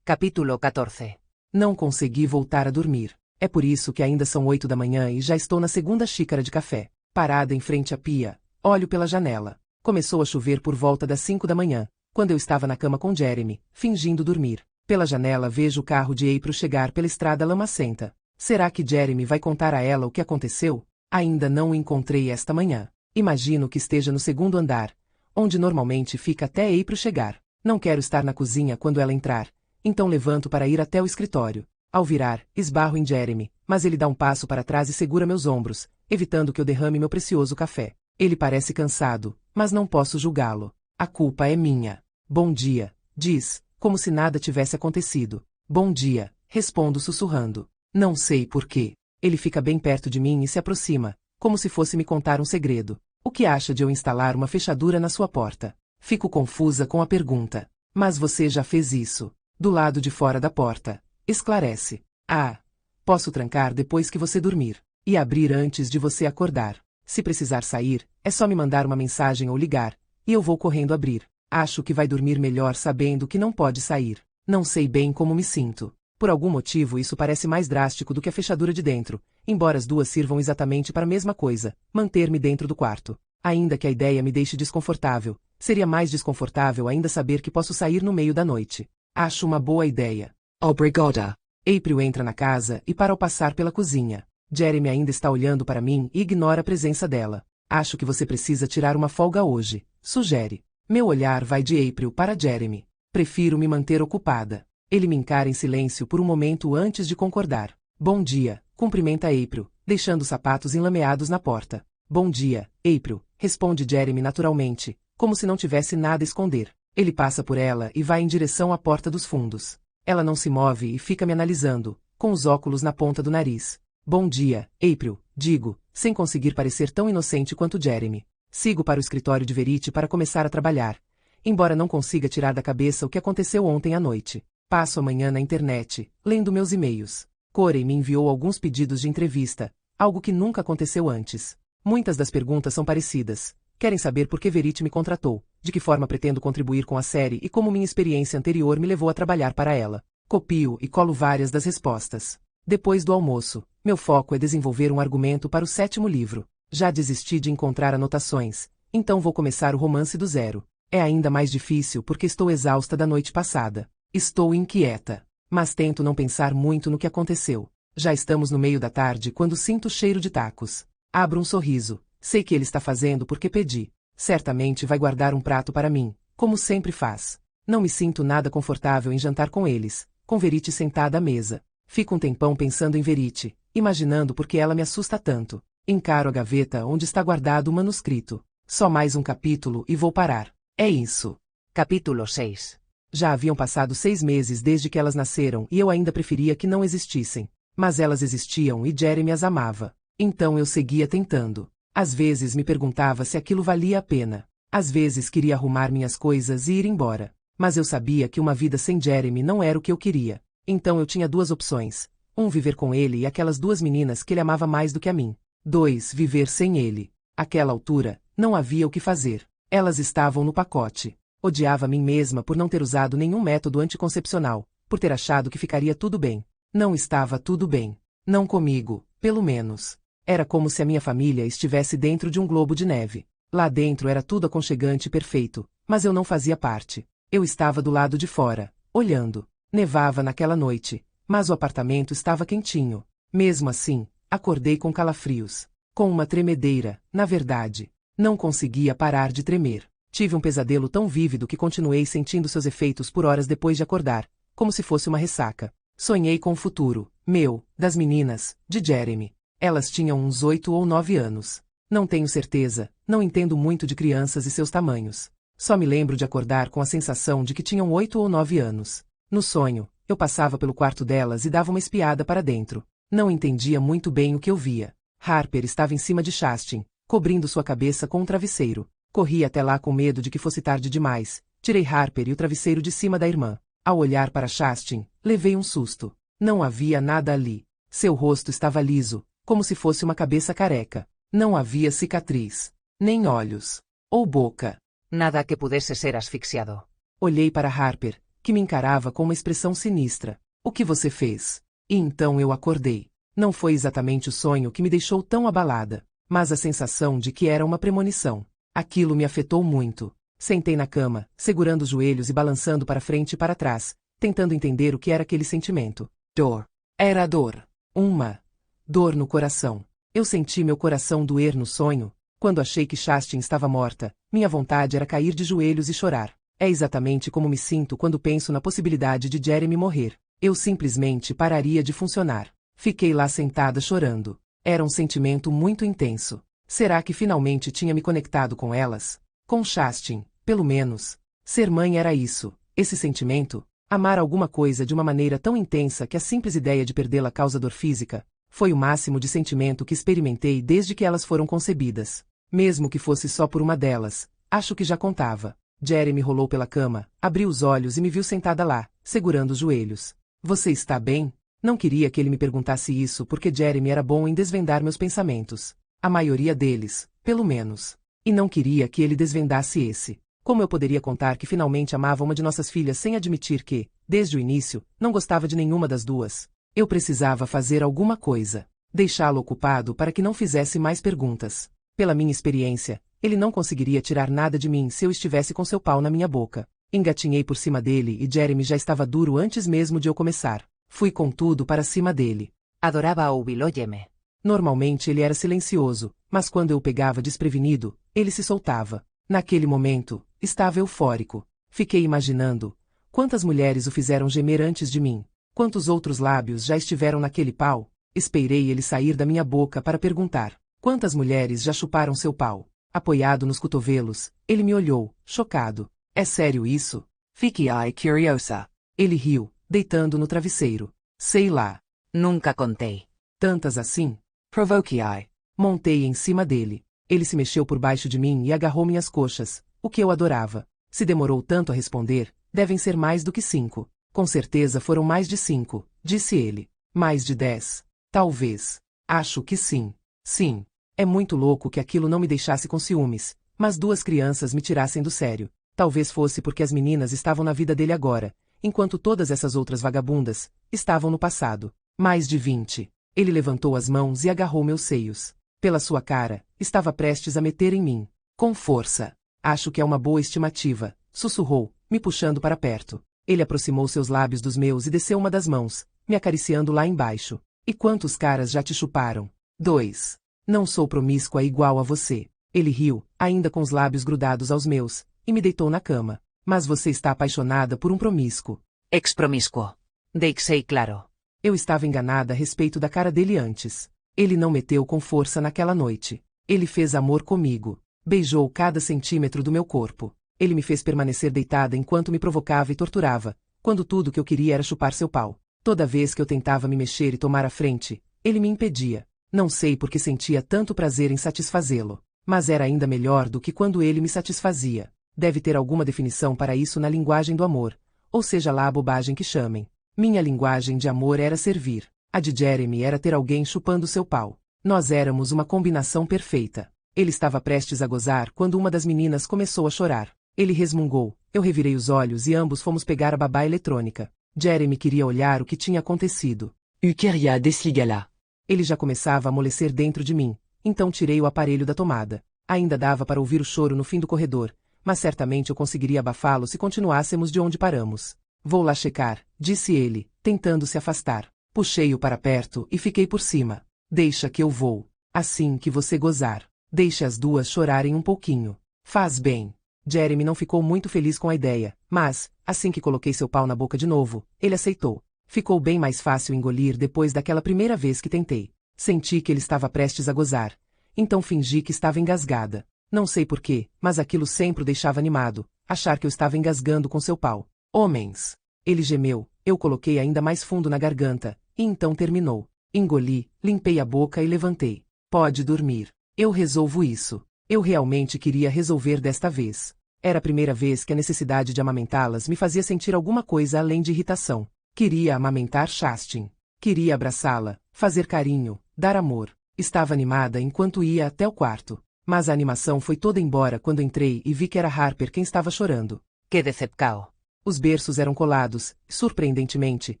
Capítulo 14. Não consegui voltar a dormir. É por isso que ainda são 8 da manhã e já estou na segunda xícara de café. Parada em frente à pia, olho pela janela. Começou a chover por volta das 5 da manhã, quando eu estava na cama com Jeremy, fingindo dormir. Pela janela vejo o carro de April chegar pela estrada lamacenta. Será que Jeremy vai contar a ela o que aconteceu? Ainda não o encontrei esta manhã. Imagino que esteja no segundo andar, onde normalmente fica até April chegar. Não quero estar na cozinha quando ela entrar. Então levanto para ir até o escritório. Ao virar, esbarro em Jeremy, mas ele dá um passo para trás e segura meus ombros, evitando que eu derrame meu precioso café. Ele parece cansado, mas não posso julgá-lo. A culpa é minha. Bom dia, diz, como se nada tivesse acontecido. Bom dia, respondo sussurrando. Não sei por quê. Ele fica bem perto de mim e se aproxima, como se fosse me contar um segredo. O que acha de eu instalar uma fechadura na sua porta? Fico confusa com a pergunta. Mas você já fez isso. Do lado de fora da porta. Esclarece. Ah, posso trancar depois que você dormir. E abrir antes de você acordar. Se precisar sair, é só me mandar uma mensagem ou ligar, e eu vou correndo abrir. Acho que vai dormir melhor sabendo que não pode sair. Não sei bem como me sinto. Por algum motivo isso parece mais drástico do que a fechadura de dentro, embora as duas sirvam exatamente para a mesma coisa, manter-me dentro do quarto. Ainda que a ideia me deixe desconfortável, seria mais desconfortável ainda saber que posso sair no meio da noite. Acho uma boa ideia. Obrigada. April entra na casa e para ao passar pela cozinha. Jeremy ainda está olhando para mim e ignora a presença dela. Acho que você precisa tirar uma folga hoje, sugere. Meu olhar vai de April para Jeremy. Prefiro me manter ocupada. Ele me encara em silêncio por um momento antes de concordar. Bom dia, cumprimenta April, deixando os sapatos enlameados na porta. Bom dia, April, responde Jeremy naturalmente, como se não tivesse nada a esconder. Ele passa por ela e vai em direção à porta dos fundos. Ela não se move e fica me analisando, com os óculos na ponta do nariz. Bom dia, April, digo, sem conseguir parecer tão inocente quanto Jeremy. Sigo para o escritório de Verity para começar a trabalhar, embora não consiga tirar da cabeça o que aconteceu ontem à noite. Passo a manhã na internet, lendo meus e-mails. Corey me enviou alguns pedidos de entrevista, algo que nunca aconteceu antes. Muitas das perguntas são parecidas. Querem saber por que Verity me contratou, de que forma pretendo contribuir com a série e como minha experiência anterior me levou a trabalhar para ela. Copio e colo várias das respostas. Depois do almoço, meu foco é desenvolver um argumento para o 7º livro. Já desisti de encontrar anotações, então vou começar o romance do zero. É ainda mais difícil porque estou exausta da noite passada. Estou inquieta, mas tento não pensar muito no que aconteceu. Já estamos no meio da tarde quando sinto o cheiro de tacos. Abro um sorriso. Sei que ele está fazendo porque pedi. Certamente vai guardar um prato para mim, como sempre faz. Não me sinto nada confortável em jantar com eles, com Verity sentada à mesa. Fico um tempão pensando em Verity, imaginando por que ela me assusta tanto. Encaro a gaveta onde está guardado o manuscrito. Só mais um capítulo e vou parar. É isso. Capítulo 6. Já haviam passado 6 meses desde que elas nasceram e eu ainda preferia que não existissem. Mas elas existiam e Jeremy as amava. Então eu seguia tentando. Às vezes me perguntava se aquilo valia a pena. Às vezes queria arrumar minhas coisas e ir embora. Mas eu sabia que uma vida sem Jeremy não era o que eu queria. Então eu tinha 2 opções. 1, viver com ele e aquelas 2 meninas que ele amava mais do que a mim. 2, viver sem ele. Àquela altura, não havia o que fazer. Elas estavam no pacote. Odiava a mim mesma por não ter usado nenhum método anticoncepcional, por ter achado que ficaria tudo bem. Não estava tudo bem. Não comigo, pelo menos. Era como se a minha família estivesse dentro de um globo de neve. Lá dentro era tudo aconchegante e perfeito, mas eu não fazia parte. Eu estava do lado de fora, olhando. Nevava naquela noite, mas o apartamento estava quentinho. Mesmo assim, acordei com calafrios. Com uma tremedeira, na verdade. Não conseguia parar de tremer. Tive um pesadelo tão vívido que continuei sentindo seus efeitos por horas depois de acordar, como se fosse uma ressaca. Sonhei com o futuro, meu, das meninas, de Jeremy. Elas tinham uns 8 ou 9 anos. Não tenho certeza, não entendo muito de crianças e seus tamanhos. Só me lembro de acordar com a sensação de que tinham 8 ou 9 anos. No sonho, eu passava pelo quarto delas e dava uma espiada para dentro. Não entendia muito bem o que eu via. Harper estava em cima de Chastin, cobrindo sua cabeça com um travesseiro. Corri até lá com medo de que fosse tarde demais. Tirei Harper e o travesseiro de cima da irmã. Ao olhar para Chastin, levei um susto. Não havia nada ali. Seu rosto estava liso, como se fosse uma cabeça careca. Não havia cicatriz, nem olhos, ou boca. Nada que pudesse ser asfixiado. Olhei para Harper, que me encarava com uma expressão sinistra. O que você fez? E então eu acordei. Não foi exatamente o sonho que me deixou tão abalada, mas a sensação de que era uma premonição. Aquilo me afetou muito. Sentei na cama, segurando os joelhos e balançando para frente e para trás, tentando entender o que era aquele sentimento. Dor. Era dor. Uma dor no coração. Eu senti meu coração doer no sonho. Quando achei que Chastin estava morta, minha vontade era cair de joelhos e chorar. É exatamente como me sinto quando penso na possibilidade de Jeremy morrer. Eu simplesmente pararia de funcionar. Fiquei lá sentada chorando. Era um sentimento muito intenso. Será que finalmente tinha me conectado com elas? Com Chastin, pelo menos. Ser mãe era isso, esse sentimento. Amar alguma coisa de uma maneira tão intensa que a simples ideia de perdê-la causa dor física. Foi o máximo de sentimento que experimentei desde que elas foram concebidas. Mesmo que fosse só por uma delas, acho que já contava. Jeremy rolou pela cama, abriu os olhos e me viu sentada lá, segurando os joelhos. Você está bem? Não queria que ele me perguntasse isso porque Jeremy era bom em desvendar meus pensamentos. A maioria deles, pelo menos. E não queria que ele desvendasse esse. Como eu poderia contar que finalmente amava uma de nossas filhas sem admitir que, desde o início, não gostava de nenhuma das duas? Eu precisava fazer alguma coisa. Deixá-lo ocupado para que não fizesse mais perguntas. Pela minha experiência, ele não conseguiria tirar nada de mim se eu estivesse com seu pau na minha boca. Engatinhei por cima dele e Jeremy já estava duro antes mesmo de eu começar. Fui com tudo para cima dele. Adorava o Willoyeme. Normalmente ele era silencioso, mas quando eu o pegava desprevenido, ele se soltava. Naquele momento, estava eufórico. Fiquei imaginando. Quantas mulheres o fizeram gemer antes de mim? Quantos outros lábios já estiveram naquele pau? Esperei ele sair da minha boca para perguntar. Quantas mulheres já chuparam seu pau? Apoiado nos cotovelos, ele me olhou, chocado. É sério isso? Fiquei curiosa. Ele riu, deitando no travesseiro. Sei lá. Nunca contei. Tantas assim? Provoquei. Montei em cima dele. Ele se mexeu por baixo de mim e agarrou minhas coxas, o que eu adorava. Se demorou tanto a responder, devem ser mais do que 5. Com certeza foram mais de 5, disse ele. Mais de 10. Talvez. Acho que sim. Sim. É muito louco que aquilo não me deixasse com ciúmes, mas 2 crianças me tirassem do sério. Talvez fosse porque as meninas estavam na vida dele agora, enquanto todas essas outras vagabundas estavam no passado. Mais de 20. Ele levantou as mãos e agarrou meus seios. Pela sua cara, estava prestes a meter em mim. Com força. Acho que é uma boa estimativa, sussurrou, me puxando para perto. Ele aproximou seus lábios dos meus e desceu uma das mãos, me acariciando lá embaixo. E quantos caras já te chuparam? 2. Não sou promíscua igual a você. Ele riu, ainda com os lábios grudados aos meus, e me deitou na cama. Mas você está apaixonada por um promíscuo. Ex-promíscuo. Deixei claro. Eu estava enganada a respeito da cara dele antes. Ele não meteu com força naquela noite. Ele fez amor comigo. Beijou cada centímetro do meu corpo. Ele me fez permanecer deitada enquanto me provocava e torturava, quando tudo que eu queria era chupar seu pau. Toda vez que eu tentava me mexer e tomar a frente, ele me impedia. Não sei por que sentia tanto prazer em satisfazê-lo, mas era ainda melhor do que quando ele me satisfazia. Deve ter alguma definição para isso na linguagem do amor, ou seja lá a bobagem que chamem. Minha linguagem de amor era servir. A de Jeremy era ter alguém chupando seu pau. Nós éramos uma combinação perfeita. Ele estava prestes a gozar quando uma das meninas começou a chorar. Ele resmungou, eu revirei os olhos e ambos fomos pegar a babá eletrônica. Jeremy queria olhar o que tinha acontecido. Queria desligá-la. Ele já começava a amolecer dentro de mim, então tirei o aparelho da tomada. Ainda dava para ouvir o choro no fim do corredor, mas certamente eu conseguiria abafá-lo se continuássemos de onde paramos. Vou lá checar, disse ele, tentando se afastar. Puxei-o para perto e fiquei por cima. Deixa que eu vou. Assim que você gozar. Deixe as duas chorarem um pouquinho. Faz bem. Jeremy não ficou muito feliz com a ideia, mas, assim que coloquei seu pau na boca de novo, ele aceitou. Ficou bem mais fácil engolir depois daquela primeira vez que tentei. Senti que ele estava prestes a gozar. Então fingi que estava engasgada. Não sei porquê, mas aquilo sempre o deixava animado, achar que eu estava engasgando com seu pau. Homens! Ele gemeu, eu coloquei ainda mais fundo na garganta, e então terminou. Engoli, limpei a boca e levantei. Pode dormir. Eu resolvo isso. Eu realmente queria resolver desta vez. Era a primeira vez que a necessidade de amamentá-las me fazia sentir alguma coisa além de irritação. Queria amamentar Chastin. Queria abraçá-la, fazer carinho, dar amor. Estava animada enquanto ia até o quarto. Mas a animação foi toda embora quando entrei e vi que era Harper quem estava chorando. ¡Qué decepção! Os berços eram colados, e, surpreendentemente,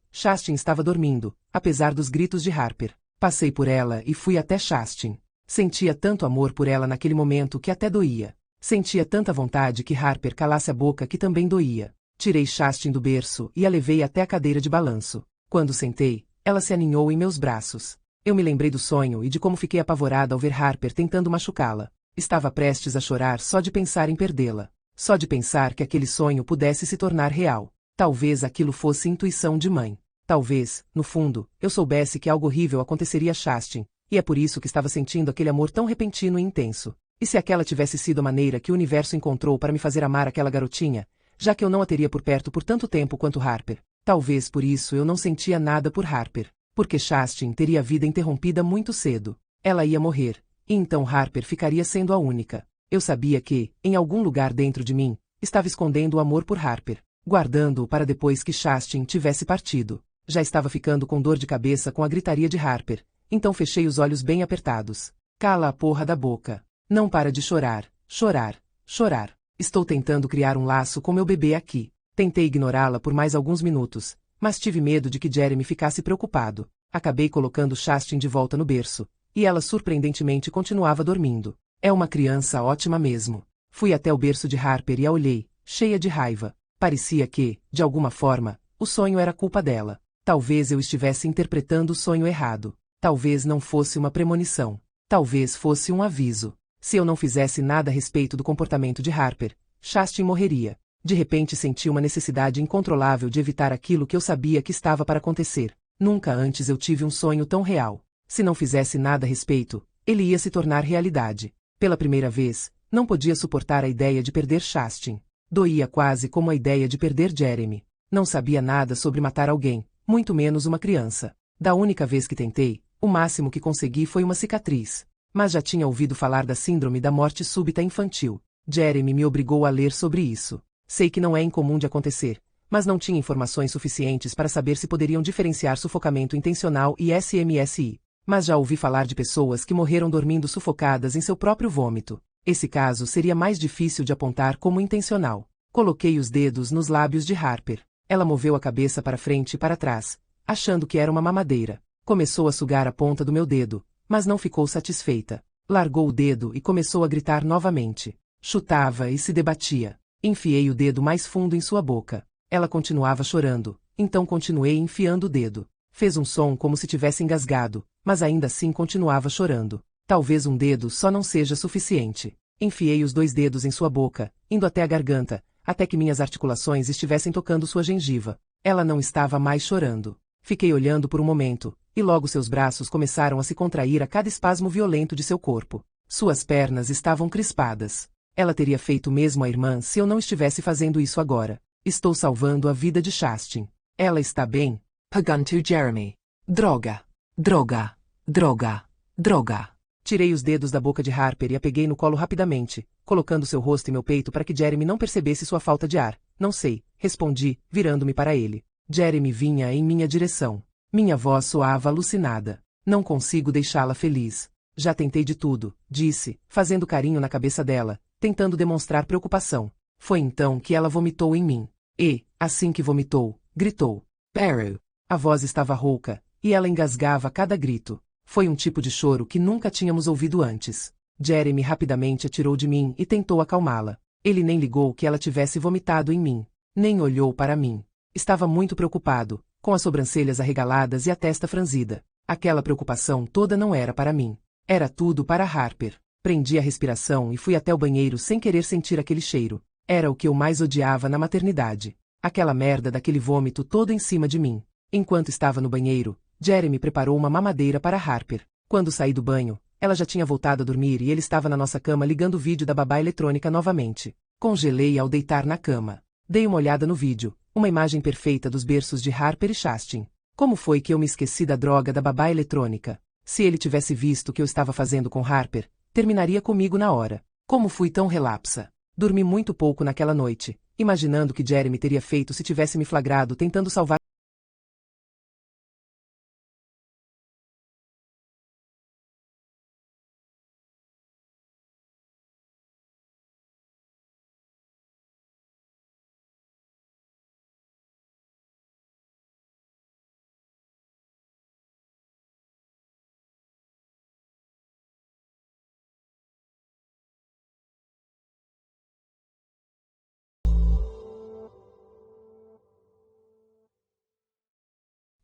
Chastin estava dormindo, apesar dos gritos de Harper. Passei por ela e fui até Chastin. Sentia tanto amor por ela naquele momento que até doía. Sentia tanta vontade que Harper calasse a boca que também doía. Tirei Chastin do berço e a levei até a cadeira de balanço. Quando sentei, ela se aninhou em meus braços. Eu me lembrei do sonho e de como fiquei apavorada ao ver Harper tentando machucá-la. Estava prestes a chorar só de pensar em perdê-la. Só de pensar que aquele sonho pudesse se tornar real. Talvez aquilo fosse intuição de mãe. Talvez, no fundo, eu soubesse que algo horrível aconteceria a Chastin, e é por isso que estava sentindo aquele amor tão repentino e intenso. E se aquela tivesse sido a maneira que o universo encontrou para me fazer amar aquela garotinha, já que eu não a teria por perto por tanto tempo quanto Harper? Talvez por isso eu não sentia nada por Harper. Porque Chastin teria a vida interrompida muito cedo. Ela ia morrer, e então Harper ficaria sendo a única. Eu sabia que, em algum lugar dentro de mim, estava escondendo o amor por Harper, guardando-o para depois que Chastin tivesse partido. Já estava ficando com dor de cabeça com a gritaria de Harper, então fechei os olhos bem apertados. Cala a porra da boca. Não para de chorar, chorar, chorar. Estou tentando criar um laço com meu bebê aqui. Tentei ignorá-la por mais alguns minutos, mas tive medo de que Jeremy ficasse preocupado. Acabei colocando Chastin de volta no berço, e ela surpreendentemente continuava dormindo. É uma criança ótima mesmo. Fui até o berço de Harper e a olhei, cheia de raiva. Parecia que, de alguma forma, o sonho era culpa dela. Talvez eu estivesse interpretando o sonho errado. Talvez não fosse uma premonição. Talvez fosse um aviso. Se eu não fizesse nada a respeito do comportamento de Harper, Chastin morreria. De repente senti uma necessidade incontrolável de evitar aquilo que eu sabia que estava para acontecer. Nunca antes eu tive um sonho tão real. Se não fizesse nada a respeito, ele ia se tornar realidade. Pela primeira vez, não podia suportar a ideia de perder Chastin. Doía quase como a ideia de perder Jeremy. Não sabia nada sobre matar alguém, muito menos uma criança. Da única vez que tentei, o máximo que consegui foi uma cicatriz. Mas já tinha ouvido falar da síndrome da morte súbita infantil. Jeremy me obrigou a ler sobre isso. Sei que não é incomum de acontecer, mas não tinha informações suficientes para saber se poderiam diferenciar sufocamento intencional e SMSI. Mas já ouvi falar de pessoas que morreram dormindo sufocadas em seu próprio vômito. Esse caso seria mais difícil de apontar como intencional. Coloquei os dedos nos lábios de Harper. Ela moveu a cabeça para frente e para trás, achando que era uma mamadeira. Começou a sugar a ponta do meu dedo, mas não ficou satisfeita. Largou o dedo e começou a gritar novamente. Chutava e se debatia. Enfiei o dedo mais fundo em sua boca. Ela continuava chorando, então continuei enfiando o dedo. Fez um som como se tivesse engasgado, mas ainda assim continuava chorando. Talvez um dedo só não seja suficiente. Enfiei os 2 dedos em sua boca, indo até a garganta, até que minhas articulações estivessem tocando sua gengiva. Ela não estava mais chorando. Fiquei olhando por um momento, e logo seus braços começaram a se contrair a cada espasmo violento de seu corpo. Suas pernas estavam crispadas. Ela teria feito mesmo à irmã se eu não estivesse fazendo isso agora. Estou salvando a vida de Shastin. Ela está bem? Perguntou Jeremy. Droga. Droga. Droga. Droga. Tirei os dedos da boca de Harper e a peguei no colo rapidamente, colocando seu rosto em meu peito para que Jeremy não percebesse sua falta de ar. Não sei, respondi, virando-me para ele. Jeremy vinha em minha direção. Minha voz soava alucinada. Não consigo deixá-la feliz. Já tentei de tudo, disse, fazendo carinho na cabeça dela, tentando demonstrar preocupação. Foi então que ela vomitou em mim. E, assim que vomitou, gritou. Peru. A voz estava rouca, e ela engasgava a cada grito. Foi um tipo de choro que nunca tínhamos ouvido antes. Jeremy rapidamente a tirou de mim e tentou acalmá-la. Ele nem ligou que ela tivesse vomitado em mim. Nem olhou para mim. Estava muito preocupado, com as sobrancelhas arregaladas e a testa franzida. Aquela preocupação toda não era para mim. Era tudo para Harper. Prendi a respiração e fui até o banheiro sem querer sentir aquele cheiro. Era o que eu mais odiava na maternidade. Aquela merda daquele vômito todo em cima de mim. Enquanto estava no banheiro, Jeremy preparou uma mamadeira para Harper. Quando saí do banho, ela já tinha voltado a dormir e ele estava na nossa cama ligando o vídeo da babá eletrônica novamente. Congelei ao deitar na cama. Dei uma olhada no vídeo, uma imagem perfeita dos berços de Harper e Shastin. Como foi que eu me esqueci da droga da babá eletrônica? Se ele tivesse visto o que eu estava fazendo com Harper, terminaria comigo na hora. Como fui tão relapsa? Dormi muito pouco naquela noite, imaginando o que Jeremy teria feito se tivesse me flagrado tentando salvar.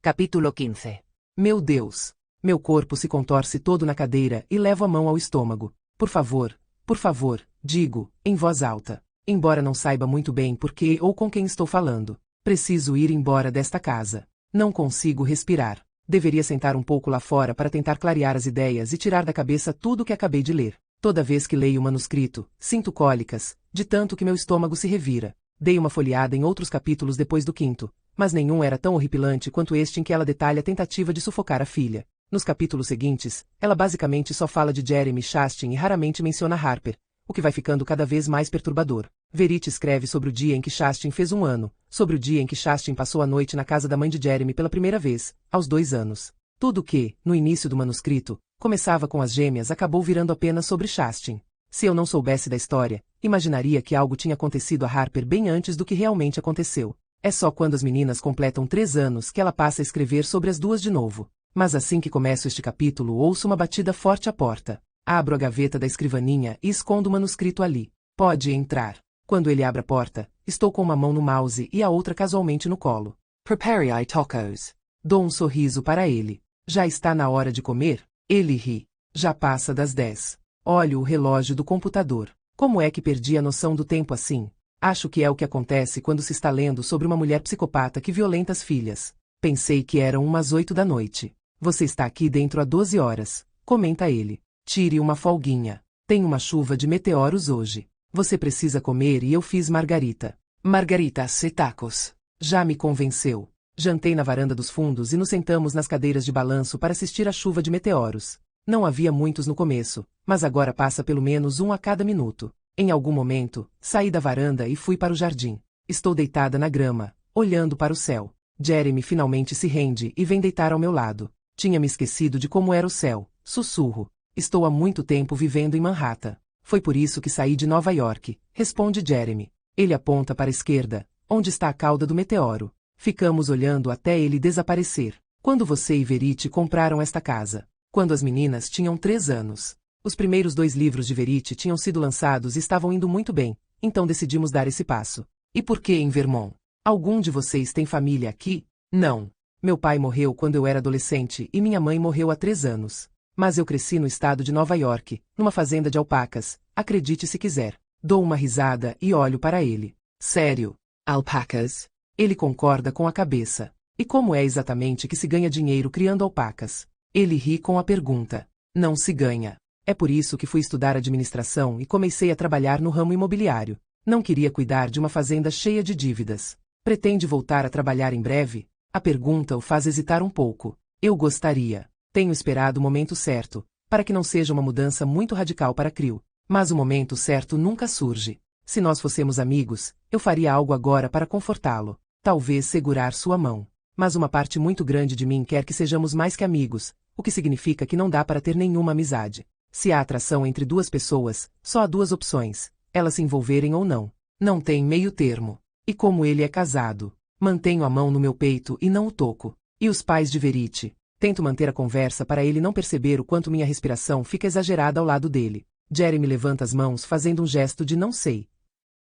Capítulo 15. Meu Deus! Meu corpo se contorce todo na cadeira e levo a mão ao estômago. Por favor, digo, em voz alta. Embora não saiba muito bem por que ou com quem estou falando. Preciso ir embora desta casa. Não consigo respirar. Deveria sentar um pouco lá fora para tentar clarear as ideias e tirar da cabeça tudo o que acabei de ler. Toda vez que leio o manuscrito, sinto cólicas, de tanto que meu estômago se revira. Dei uma folheada em outros capítulos depois do quinto, mas nenhum era tão horripilante quanto este em que ela detalha a tentativa de sufocar a filha. Nos capítulos seguintes, ela basicamente só fala de Jeremy e Shastin e raramente menciona Harper, o que vai ficando cada vez mais perturbador. Verity escreve sobre o dia em que Shastin fez 1 ano, sobre o dia em que Shastin passou a noite na casa da mãe de Jeremy pela primeira vez, aos 2 anos. Tudo que, no início do manuscrito, começava com as gêmeas acabou virando apenas sobre Shastin. Se eu não soubesse da história, imaginaria que algo tinha acontecido a Harper bem antes do que realmente aconteceu. É só quando as meninas completam 3 anos que ela passa a escrever sobre as duas de novo. Mas assim que começo este capítulo ouço uma batida forte à porta. Abro a gaveta da escrivaninha e escondo o manuscrito ali. Pode entrar. Quando ele abre a porta, estou com uma mão no mouse e a outra casualmente no colo. Prepare tacos. Dou um sorriso para ele. Já está na hora de comer? Ele ri. Já passa das 10. Olho o relógio do computador. Como é que perdi a noção do tempo assim? Acho que é o que acontece quando se está lendo sobre uma mulher psicopata que violenta as filhas. Pensei que eram umas 8 da noite. Você está aqui dentro há 12 horas, comenta ele. Tire uma folguinha. Tem uma chuva de meteoros hoje. Você precisa comer e eu fiz margarita. Margaritas e tacos. Já me convenceu. Jantei na varanda dos fundos e nos sentamos nas cadeiras de balanço para assistir à chuva de meteoros. Não havia muitos no começo, mas agora passa pelo menos um a cada minuto. Em algum momento, saí da varanda e fui para o jardim. Estou deitada na grama, olhando para o céu. Jeremy finalmente se rende e vem deitar ao meu lado. Tinha me esquecido de como era o céu. Sussurro. Estou há muito tempo vivendo em Manhattan. Foi por isso que saí de Nova York, responde Jeremy. Ele aponta para a esquerda, onde está a cauda do meteoro. Ficamos olhando até ele desaparecer. Quando você e Verity compraram esta casa? Quando as meninas tinham 3 anos. Os primeiros 2 livros de Verity tinham sido lançados e estavam indo muito bem, então decidimos dar esse passo. E por que em Vermont? Algum de vocês tem família aqui? Não. Meu pai morreu quando eu era adolescente e minha mãe morreu há 3 anos. Mas eu cresci no estado de Nova York, numa fazenda de alpacas, acredite se quiser. Dou uma risada e olho para ele. Sério? Alpacas? Ele concorda com a cabeça. E como é exatamente que se ganha dinheiro criando alpacas? Ele ri com a pergunta. Não se ganha. É por isso que fui estudar administração e comecei a trabalhar no ramo imobiliário. Não queria cuidar de uma fazenda cheia de dívidas. Pretende voltar a trabalhar em breve? A pergunta o faz hesitar um pouco. Eu gostaria. Tenho esperado o momento certo, para que não seja uma mudança muito radical para Crew. Mas o momento certo nunca surge. Se nós fossemos amigos, eu faria algo agora para confortá-lo. Talvez segurar sua mão. Mas uma parte muito grande de mim quer que sejamos mais que amigos, o que significa que não dá para ter nenhuma amizade. Se há atração entre duas pessoas, só há duas opções, elas se envolverem ou não. Não tem meio termo. E como ele é casado, mantenho a mão no meu peito e não o toco. E os pais de Verity? Tento manter a conversa para ele não perceber o quanto minha respiração fica exagerada ao lado dele. Jeremy levanta as mãos fazendo um gesto de não sei.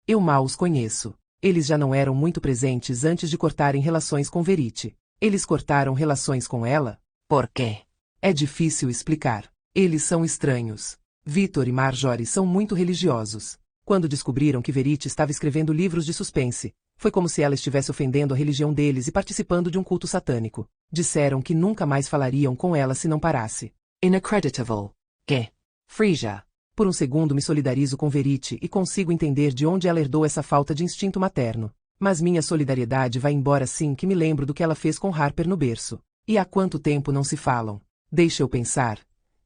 Eu mal os conheço. Eles já não eram muito presentes antes de cortarem relações com Verity. Eles cortaram relações com ela? Por quê? É difícil explicar. Eles são estranhos. Victor e Marjorie são muito religiosos. Quando descobriram que Verity estava escrevendo livros de suspense, foi como se ela estivesse ofendendo a religião deles e participando de um culto satânico. Disseram que nunca mais falariam com ela se não parasse. Inacreditable. Que? Frisia. Por um segundo me solidarizo com Verity e consigo entender de onde ela herdou essa falta de instinto materno. Mas minha solidariedade vai embora assim que me lembro do que ela fez com Harper no berço. E há quanto tempo não se falam? Deixa eu pensar.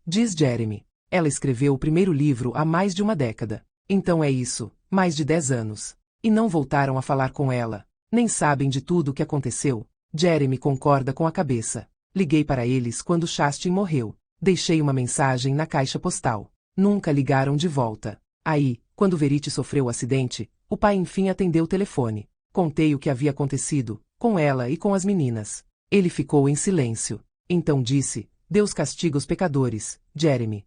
Diz Jeremy. Ela escreveu o primeiro livro há mais de uma década. Então é isso, mais de 10 anos. E não voltaram a falar com ela. Nem sabem de tudo o que aconteceu. Jeremy concorda com a cabeça. Liguei para eles quando Chastin morreu. Deixei uma mensagem na caixa postal. Nunca ligaram de volta. Aí, quando Verity sofreu o acidente, o pai enfim atendeu o telefone. Contei o que havia acontecido, com ela e com as meninas. Ele ficou em silêncio. Então disse, Deus castiga os pecadores, Jeremy.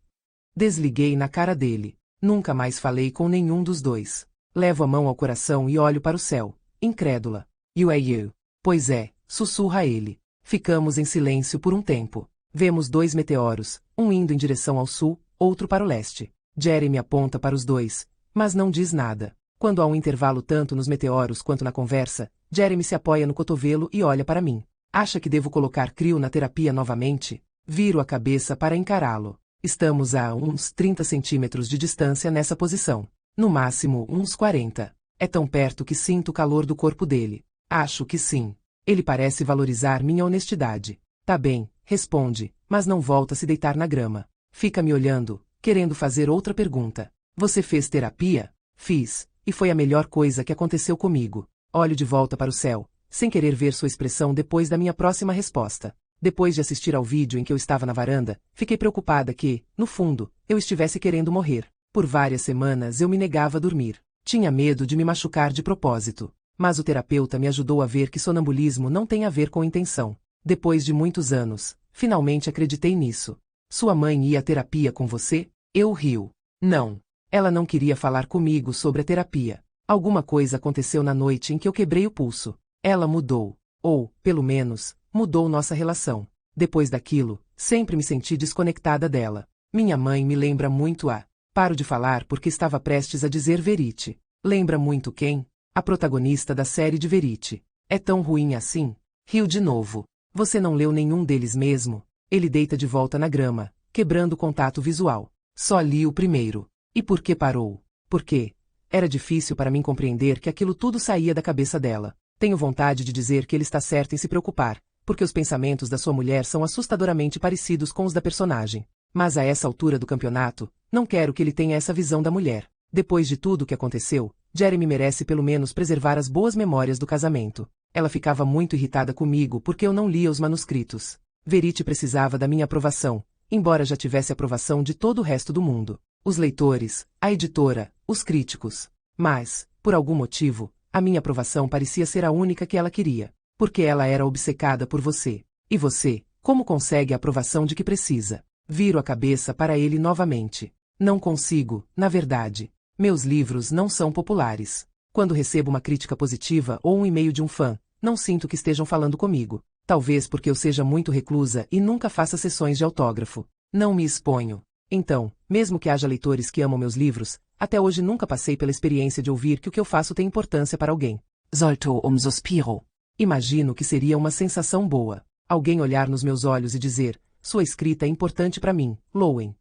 Desliguei na cara dele. Nunca mais falei com nenhum dos dois. Levo a mão ao coração e olho para o céu, incrédula. You é you. Pois é, sussurra ele. Ficamos em silêncio por um tempo. Vemos 2 meteoros, um indo em direção ao sul, outro para o leste. Jeremy aponta para os dois, mas não diz nada. Quando há um intervalo tanto nos meteoros quanto na conversa, Jeremy se apoia no cotovelo e olha para mim. Acha que devo colocar Crew na terapia novamente? Viro a cabeça para encará-lo. Estamos a uns 30 centímetros de distância nessa posição. No máximo, uns 40. É tão perto que sinto o calor do corpo dele. Acho que sim. Ele parece valorizar minha honestidade. Tá bem, responde, mas não volta a se deitar na grama. Fica me olhando, querendo fazer outra pergunta. Você fez terapia? Fiz, e foi a melhor coisa que aconteceu comigo. Olho de volta para o céu, sem querer ver sua expressão depois da minha próxima resposta. Depois de assistir ao vídeo em que eu estava na varanda, fiquei preocupada que, no fundo, eu estivesse querendo morrer. Por várias semanas eu me negava a dormir. Tinha medo de me machucar de propósito. Mas o terapeuta me ajudou a ver que sonambulismo não tem a ver com intenção. Depois de muitos anos, finalmente acreditei nisso. Sua mãe ia à terapia com você? Eu rio. Não. Ela não queria falar comigo sobre a terapia. Alguma coisa aconteceu na noite em que eu quebrei o pulso. Ela mudou. Ou, pelo menos, mudou nossa relação. Depois daquilo, sempre me senti desconectada dela. Minha mãe me lembra muito a... Paro de falar porque estava prestes a dizer Verity. Lembra muito quem? A protagonista da série de Verity. É tão ruim assim? Rio de novo. Você não leu nenhum deles mesmo? Ele deita de volta na grama, quebrando o contato visual. Só li o primeiro. E por que parou? Por quê? Era difícil para mim compreender que aquilo tudo saía da cabeça dela. Tenho vontade de dizer que ele está certo em se preocupar, porque os pensamentos da sua mulher são assustadoramente parecidos com os da personagem. Mas a essa altura do campeonato, não quero que ele tenha essa visão da mulher. Depois de tudo o que aconteceu, Jeremy merece pelo menos preservar as boas memórias do casamento. Ela ficava muito irritada comigo porque eu não lia os manuscritos. Verity precisava da minha aprovação, embora já tivesse aprovação de todo o resto do mundo. Os leitores, a editora, os críticos. Mas, por algum motivo, a minha aprovação parecia ser a única que ela queria. Porque ela era obcecada por você. E você, como consegue a aprovação de que precisa? Viro a cabeça para ele novamente. Não consigo, na verdade. Meus livros não são populares. Quando recebo uma crítica positiva ou um e-mail de um fã, não sinto que estejam falando comigo. Talvez porque eu seja muito reclusa e nunca faça sessões de autógrafo. Não me exponho. Então, mesmo que haja leitores que amam meus livros, até hoje nunca passei pela experiência de ouvir que o que eu faço tem importância para alguém. Soltou suspiro. Imagino que seria uma sensação boa. Alguém olhar nos meus olhos e dizer, sua escrita é importante para mim, Lowen.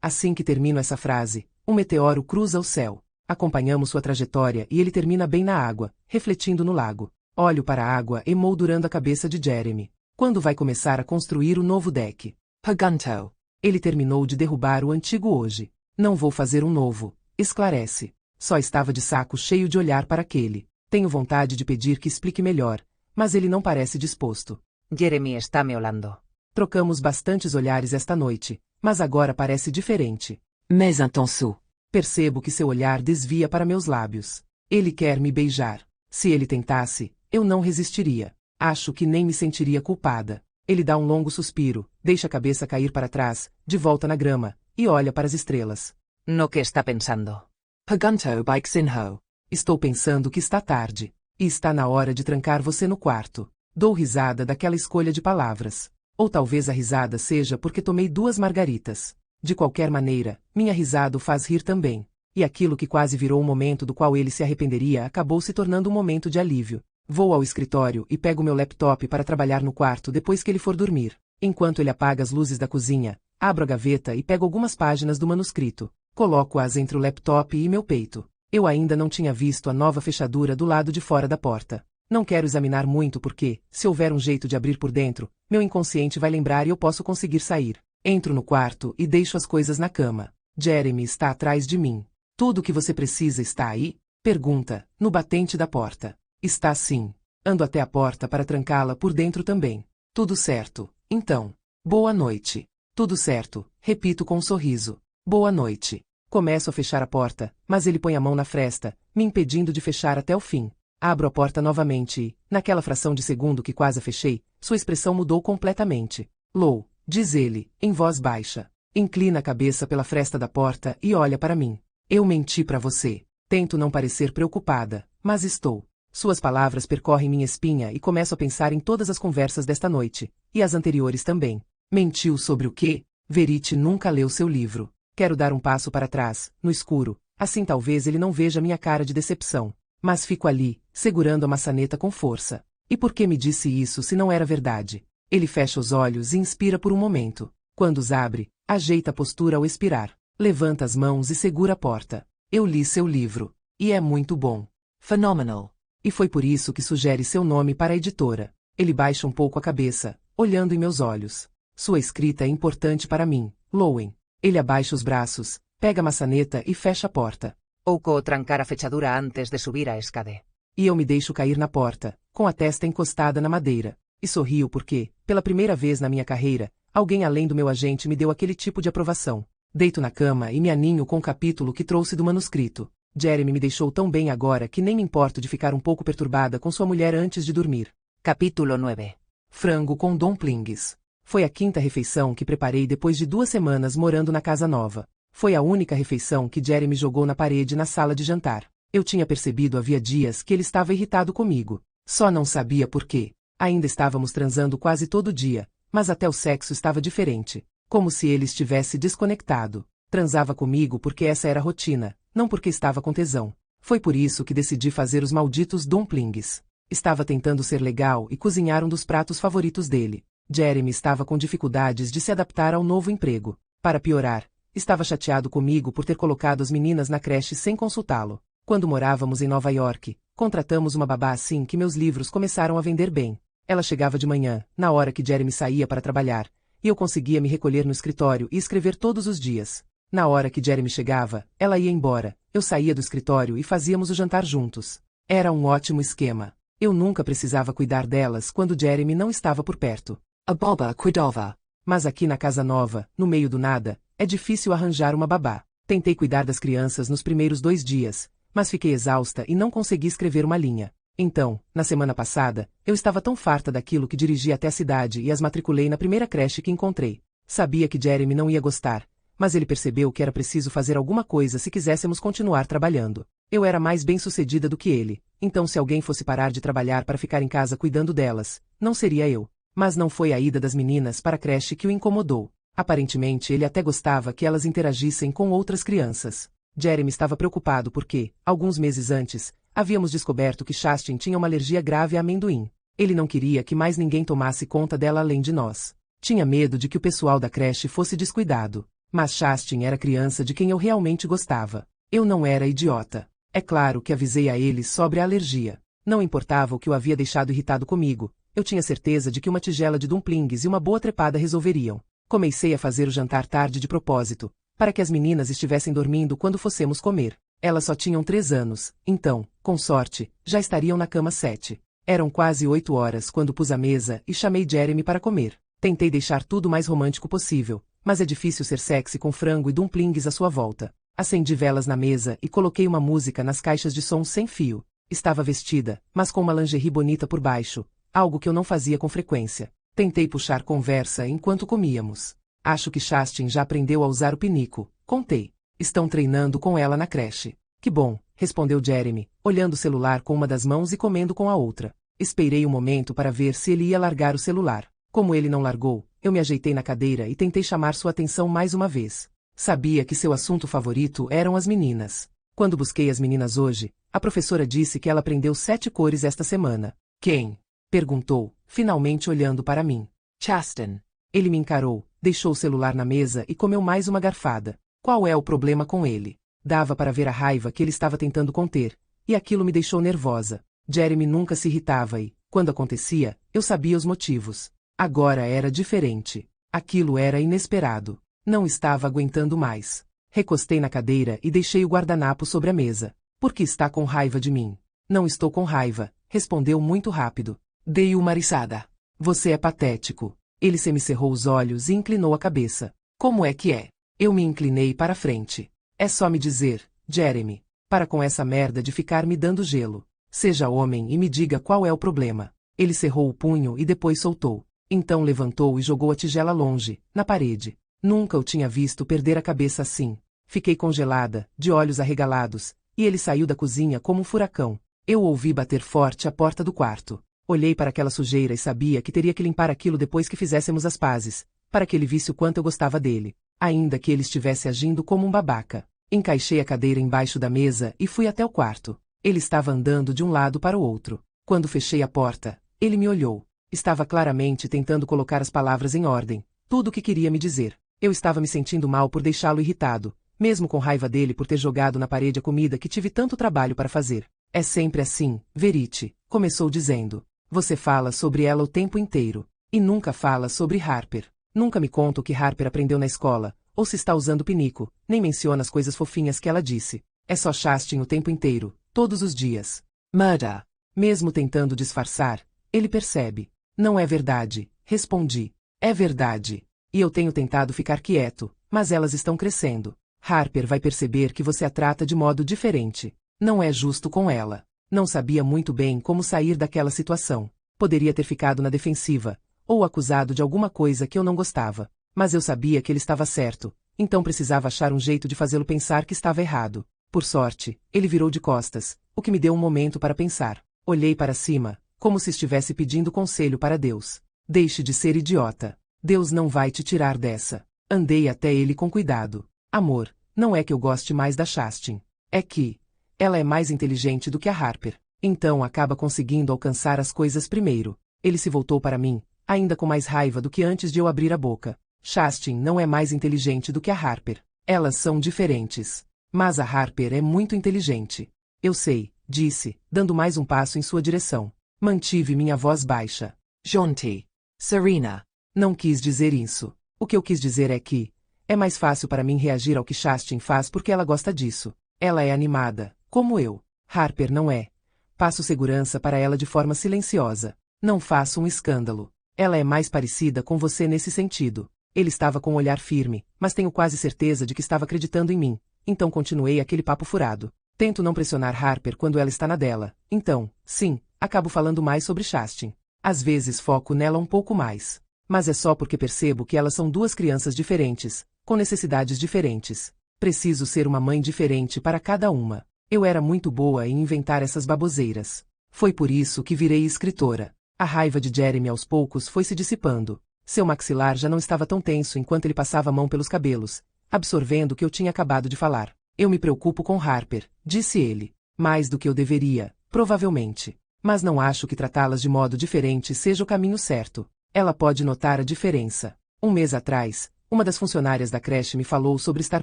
Assim que termino essa frase, um meteoro cruza o céu. Acompanhamos sua trajetória e ele termina bem na água, refletindo no lago. Olho para a água emoldurando a cabeça de Jeremy. Quando vai começar a construir o novo deck? Pergunto. Ele terminou de derrubar o antigo hoje. Não vou fazer um novo. Esclarece. Só estava de saco cheio de olhar para aquele. Tenho vontade de pedir que explique melhor, mas ele não parece disposto. Jeremy está me olhando. Trocamos bastantes olhares esta noite, mas agora parece diferente. Mais intenso. Percebo que seu olhar desvia para meus lábios. Ele quer me beijar. Se ele tentasse, eu não resistiria. Acho que nem me sentiria culpada. Ele dá um longo suspiro, deixa a cabeça cair para trás, de volta na grama, e olha para as estrelas. No que está pensando? Pergunto baixinho. Estou pensando que está tarde. E está na hora de trancar você no quarto. Dou risada daquela escolha de palavras. Ou talvez a risada seja porque tomei 2 margaritas. De qualquer maneira, minha risada o faz rir também. E aquilo que quase virou um momento do qual ele se arrependeria acabou se tornando um momento de alívio. Vou ao escritório e pego meu laptop para trabalhar no quarto depois que ele for dormir. Enquanto ele apaga as luzes da cozinha, abro a gaveta e pego algumas páginas do manuscrito. Coloco-as entre o laptop e meu peito. Eu ainda não tinha visto a nova fechadura do lado de fora da porta. Não quero examinar muito porque, se houver um jeito de abrir por dentro, meu inconsciente vai lembrar e eu posso conseguir sair. Entro no quarto e deixo as coisas na cama. Jeremy está atrás de mim. Tudo o que você precisa está aí? Pergunta, no batente da porta. Está sim. Ando até a porta para trancá-la por dentro também. Tudo certo. Então. Boa noite. Tudo certo, repito com um sorriso. Boa noite. Começo a fechar a porta, mas ele põe a mão na fresta, me impedindo de fechar até o fim. Abro a porta novamente e, naquela fração de segundo que quase a fechei, sua expressão mudou completamente. Lou, diz ele, em voz baixa. Inclina a cabeça pela fresta da porta e olha para mim. Eu menti para você. Tento não parecer preocupada, mas estou. Suas palavras percorrem minha espinha e começo a pensar em todas as conversas desta noite, e as anteriores também. Mentiu sobre o quê? Verity nunca leu seu livro. Quero dar um passo para trás, no escuro, assim talvez ele não veja minha cara de decepção. Mas fico ali, segurando a maçaneta com força. E por que me disse isso se não era verdade? Ele fecha os olhos e inspira por um momento. Quando os abre, ajeita a postura ao expirar. Levanta as mãos e segura a porta. Eu li seu livro. E é muito bom. Phenomenal. E foi por isso que sugere seu nome para a editora. Ele baixa um pouco a cabeça, olhando em meus olhos. Sua escrita é importante para mim, Lowen. Ele abaixa os braços, pega a maçaneta e fecha a porta. Ou trancar a fechadura antes de subir a escada. E eu me deixo cair na porta, com a testa encostada na madeira. E sorrio porque, pela primeira vez na minha carreira, alguém além do meu agente me deu aquele tipo de aprovação. Deito na cama e me aninho com o capítulo que trouxe do manuscrito. Jeremy me deixou tão bem agora que nem me importo de ficar um pouco perturbada com sua mulher antes de dormir. Capítulo 9. Frango com dumplings. Foi a 5ª refeição que preparei depois de 2 semanas morando na casa nova. Foi a única refeição que Jeremy jogou na parede na sala de jantar. Eu tinha percebido havia dias que ele estava irritado comigo. Só não sabia por quê. Ainda estávamos transando quase todo dia, mas até o sexo estava diferente. Como se ele estivesse desconectado. Transava comigo porque essa era a rotina, não porque estava com tesão. Foi por isso que decidi fazer os malditos dumplings. Estava tentando ser legal e cozinhar um dos pratos favoritos dele. Jeremy estava com dificuldades de se adaptar ao novo emprego. Para piorar, estava chateado comigo por ter colocado as meninas na creche sem consultá-lo. Quando morávamos em Nova York, contratamos uma babá assim que meus livros começaram a vender bem. Ela chegava de manhã, na hora que Jeremy saía para trabalhar, e eu conseguia me recolher no escritório e escrever todos os dias. Na hora que Jeremy chegava, ela ia embora, eu saía do escritório e fazíamos o jantar juntos. Era um ótimo esquema. Eu nunca precisava cuidar delas quando Jeremy não estava por perto. A boba cuidava. Mas aqui na casa nova, no meio do nada, é difícil arranjar uma babá. Tentei cuidar das crianças nos primeiros 2 dias, mas fiquei exausta e não consegui escrever uma linha. Então, na semana passada, eu estava tão farta daquilo que dirigi até a cidade e as matriculei na primeira creche que encontrei. Sabia que Jeremy não ia gostar, mas ele percebeu que era preciso fazer alguma coisa se quiséssemos continuar trabalhando. Eu era mais bem-sucedida do que ele, então se alguém fosse parar de trabalhar para ficar em casa cuidando delas, não seria eu. Mas não foi a ida das meninas para a creche que o incomodou. Aparentemente ele até gostava que elas interagissem com outras crianças. Jeremy estava preocupado porque, alguns meses antes, havíamos descoberto que Chastin tinha uma alergia grave a amendoim. Ele não queria que mais ninguém tomasse conta dela além de nós. Tinha medo de que o pessoal da creche fosse descuidado. Mas Chastin era a criança de quem eu realmente gostava. Eu não era idiota. É claro que avisei a ele sobre a alergia. Não importava o que o havia deixado irritado comigo, eu tinha certeza de que uma tigela de dumplings e uma boa trepada resolveriam. Comecei a fazer o jantar tarde de propósito, para que as meninas estivessem dormindo quando fossemos comer. Elas só tinham 3 anos, então, com sorte, já estariam na cama 7. Eram quase 8 horas quando pus a mesa e chamei Jeremy para comer. Tentei deixar tudo o mais romântico possível, mas é difícil ser sexy com frango e dumplings à sua volta. Acendi velas na mesa e coloquei uma música nas caixas de som sem fio. Estava vestida, mas com uma lingerie bonita por baixo, algo que eu não fazia com frequência. Tentei puxar conversa enquanto comíamos. Acho que Chastin já aprendeu a usar o pinico, contei. Estão treinando com ela na creche. Que bom, respondeu Jeremy, olhando o celular com uma das mãos e comendo com a outra. Esperei um momento para ver se ele ia largar o celular. Como ele não largou, eu me ajeitei na cadeira e tentei chamar sua atenção mais uma vez. Sabia que seu assunto favorito eram as meninas. Quando busquei as meninas hoje, a professora disse que ela aprendeu 7 cores esta semana. Quem? Perguntou, finalmente olhando para mim. Chastin. Ele me encarou, deixou o celular na mesa e comeu mais uma garfada. Qual é o problema com ele? Dava para ver a raiva que ele estava tentando conter, e aquilo me deixou nervosa. Jeremy nunca se irritava e, quando acontecia, eu sabia os motivos. Agora era diferente. Aquilo era inesperado. Não estava aguentando mais. Recostei na cadeira e deixei o guardanapo sobre a mesa. Por que está com raiva de mim? Não estou com raiva, respondeu muito rápido. Dei uma risada. Você é patético. Ele semicerrou os olhos e inclinou a cabeça. Como é que é? Eu me inclinei para a frente. É só me dizer, Jeremy. Para com essa merda de ficar me dando gelo. Seja homem e me diga qual é o problema. Ele cerrou o punho e depois soltou. Então levantou e jogou a tigela longe, na parede. Nunca o tinha visto perder a cabeça assim. Fiquei congelada, de olhos arregalados, e ele saiu da cozinha como um furacão. Eu ouvi bater forte a porta do quarto. Olhei para aquela sujeira e sabia que teria que limpar aquilo depois que fizéssemos as pazes, para que ele visse o quanto eu gostava dele, ainda que ele estivesse agindo como um babaca. Encaixei a cadeira embaixo da mesa e fui até o quarto. Ele estava andando de um lado para o outro. Quando fechei a porta, ele me olhou. Estava claramente tentando colocar as palavras em ordem, tudo o que queria me dizer. Eu estava me sentindo mal por deixá-lo irritado, mesmo com raiva dele por ter jogado na parede a comida que tive tanto trabalho para fazer. É sempre assim, Verity, começou dizendo. Você fala sobre ela o tempo inteiro. E nunca fala sobre Harper. Nunca me conta o que Harper aprendeu na escola, ou se está usando pinico, nem menciona as coisas fofinhas que ela disse. É só Chastin o tempo inteiro, todos os dias. Murder. Mesmo tentando disfarçar, ele percebe. Não é verdade, respondi. É verdade. E eu tenho tentado ficar quieto, mas elas estão crescendo. Harper vai perceber que você a trata de modo diferente. Não é justo com ela. Não sabia muito bem como sair daquela situação. Poderia ter ficado na defensiva, ou acusado de alguma coisa que eu não gostava. Mas eu sabia que ele estava certo, então precisava achar um jeito de fazê-lo pensar que estava errado. Por sorte, ele virou de costas, o que me deu um momento para pensar. Olhei para cima, como se estivesse pedindo conselho para Deus. Deixe de ser idiota. Deus não vai te tirar dessa. Andei até ele com cuidado. Amor, não é que eu goste mais da Chastin. É que ela é mais inteligente do que a Harper. Então acaba conseguindo alcançar as coisas primeiro. Ele se voltou para mim, ainda com mais raiva do que antes de eu abrir a boca. Chastin não é mais inteligente do que a Harper. Elas são diferentes. Mas a Harper é muito inteligente. Eu sei, disse, dando mais um passo em sua direção. Mantive minha voz baixa. Jaunty. Serena. Não quis dizer isso. O que eu quis dizer é que é mais fácil para mim reagir ao que Chastin faz porque ela gosta disso. Ela é animada, como eu. Harper não é. Passo segurança para ela de forma silenciosa. Não faço um escândalo. Ela é mais parecida com você nesse sentido. Ele estava com o olhar firme, mas tenho quase certeza de que estava acreditando em mim. Então continuei aquele papo furado. Tento não pressionar Harper quando ela está na dela. Então, sim, acabo falando mais sobre Chastin. Às vezes foco nela um pouco mais. Mas é só porque percebo que elas são 2 crianças diferentes, com necessidades diferentes. Preciso ser uma mãe diferente para cada uma. Eu era muito boa em inventar essas baboseiras. Foi por isso que virei escritora. A raiva de Jeremy aos poucos foi se dissipando. Seu maxilar já não estava tão tenso enquanto ele passava a mão pelos cabelos, absorvendo o que eu tinha acabado de falar. Eu me preocupo com Harper, disse ele. Mais do que eu deveria, provavelmente. Mas não acho que tratá-las de modo diferente seja o caminho certo. Ela pode notar a diferença. Um mês atrás, Uma das funcionárias da creche me falou sobre estar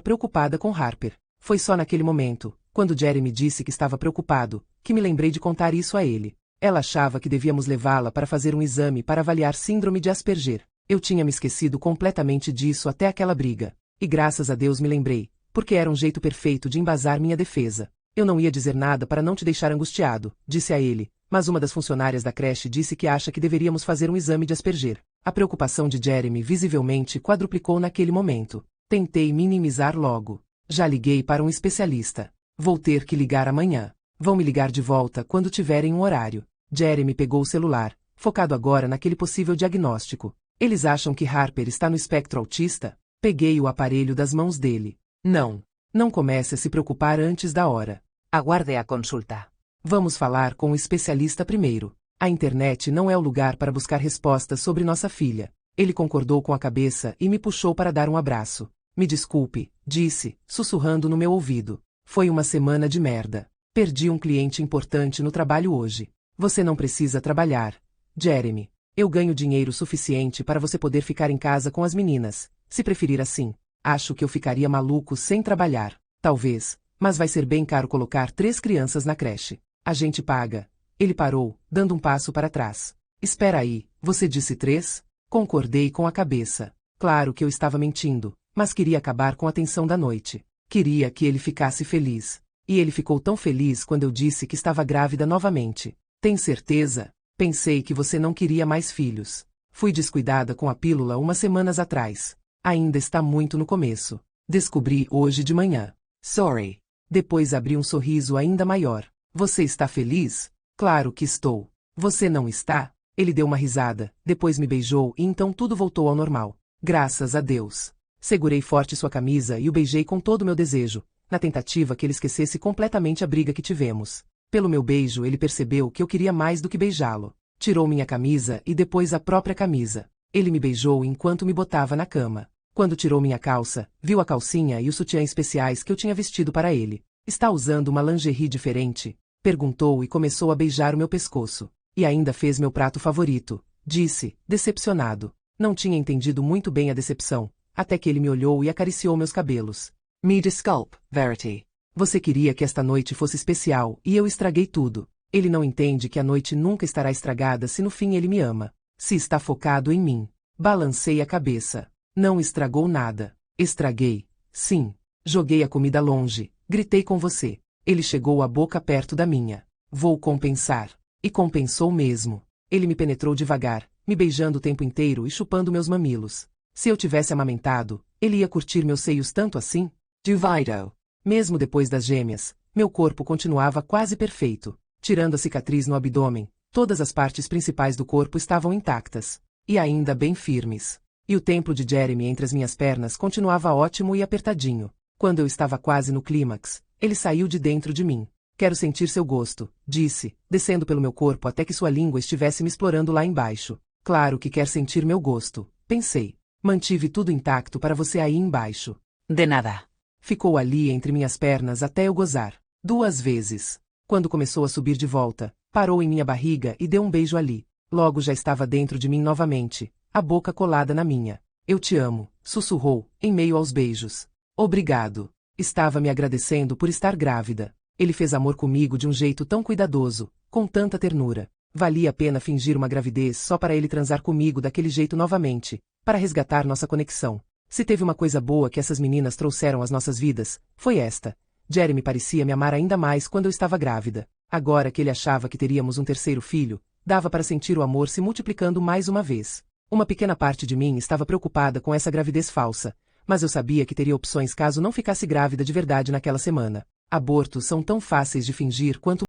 preocupada com Harper. Foi só naquele momento, quando Jeremy disse que estava preocupado, que me lembrei de contar isso a ele. Ela achava que devíamos levá-la para fazer um exame para avaliar síndrome de Asperger. Eu tinha me esquecido completamente disso até aquela briga. E graças a Deus me lembrei, porque era um jeito perfeito de embasar minha defesa. Eu não ia dizer nada para não te deixar angustiado, disse a ele, mas uma das funcionárias da creche disse que acha que deveríamos fazer um exame de Asperger. A preocupação de Jeremy visivelmente quadruplicou naquele momento. Tentei minimizar logo. Já liguei para um especialista. Vou ter que ligar amanhã. Vão me ligar de volta quando tiverem um horário. Jeremy pegou o celular, focado agora naquele possível diagnóstico. Eles acham que Harper está no espectro autista? Peguei o aparelho das mãos dele. Não comece a se preocupar antes da hora. Aguarde a consulta. Vamos falar com o especialista primeiro. A internet não é o lugar para buscar respostas sobre nossa filha. Ele concordou com a cabeça e me puxou para dar um abraço. Me desculpe, disse, sussurrando no meu ouvido. Foi uma semana de merda. Perdi um cliente importante no trabalho hoje. Você não precisa trabalhar, Jeremy. Eu ganho dinheiro suficiente para você poder ficar em casa com as meninas, se preferir assim. Acho que eu ficaria maluco sem trabalhar. Talvez, mas vai ser bem caro colocar 3 crianças na creche. A gente paga. Ele parou, dando um passo para trás. Espera aí, você disse 3? Concordei com a cabeça. Claro que eu estava mentindo, mas queria acabar com a tensão da noite. Queria que ele ficasse feliz. E ele ficou tão feliz quando eu disse que estava grávida novamente. Tem certeza? Pensei que você não queria mais filhos. Fui descuidada com a pílula umas semanas atrás. Ainda está muito no começo. Descobri hoje de manhã. Sorry. Depois abri um sorriso ainda maior. Você está feliz? Claro que estou. Você não está? Ele deu uma risada, depois me beijou e então tudo voltou ao normal. Graças a Deus. Segurei forte sua camisa e o beijei com todo o meu desejo, na tentativa que ele esquecesse completamente a briga que tivemos. Pelo meu beijo ele percebeu que eu queria mais do que beijá-lo. Tirou minha camisa e depois a própria camisa. Ele me beijou enquanto me botava na cama. Quando tirou minha calça, viu a calcinha e os sutiã especiais que eu tinha vestido para ele. Está usando uma lingerie diferente? Perguntou e começou a beijar o meu pescoço. E ainda fez meu prato favorito, disse, decepcionado. Não tinha entendido muito bem a decepção, até que ele me olhou e acariciou meus cabelos. Me desculpe, Verity. Você queria que esta noite fosse especial e eu estraguei tudo. Ele não entende que a noite nunca estará estragada se no fim ele me ama. Se está focado em mim. Balancei a cabeça. Não estragou nada. Estraguei. Sim. Joguei a comida longe. Gritei com você. Ele chegou a boca perto da minha. Vou compensar. E compensou mesmo. Ele me penetrou devagar, me beijando o tempo inteiro e chupando meus mamilos. Se eu tivesse amamentado, ele ia curtir meus seios tanto assim? Duvido. Mesmo depois das gêmeas, meu corpo continuava quase perfeito. Tirando a cicatriz no abdômen, todas as partes principais do corpo estavam intactas. E ainda bem firmes. E o templo de Jeremy entre as minhas pernas continuava ótimo e apertadinho. Quando eu estava quase no clímax, ele saiu de dentro de mim. Quero sentir seu gosto, disse, descendo pelo meu corpo até que sua língua estivesse me explorando lá embaixo. Claro que quer sentir meu gosto, pensei. Mantive tudo intacto para você aí embaixo. De nada. Ficou ali entre minhas pernas até eu gozar. 2 vezes. Quando começou a subir de volta, parou em minha barriga e deu um beijo ali. Logo já estava dentro de mim novamente, a boca colada na minha. Eu te amo, sussurrou, em meio aos beijos. Obrigado. Estava me agradecendo por estar grávida. Ele fez amor comigo de um jeito tão cuidadoso, com tanta ternura. Valia a pena fingir uma gravidez só para ele transar comigo daquele jeito novamente, para resgatar nossa conexão. Se teve uma coisa boa que essas meninas trouxeram às nossas vidas, foi esta. Jeremy parecia me amar ainda mais quando eu estava grávida. Agora que ele achava que teríamos um terceiro filho, dava para sentir o amor se multiplicando mais uma vez. Uma pequena parte de mim estava preocupada com essa gravidez falsa, mas eu sabia que teria opções caso não ficasse grávida de verdade naquela semana. Abortos são tão fáceis de fingir quanto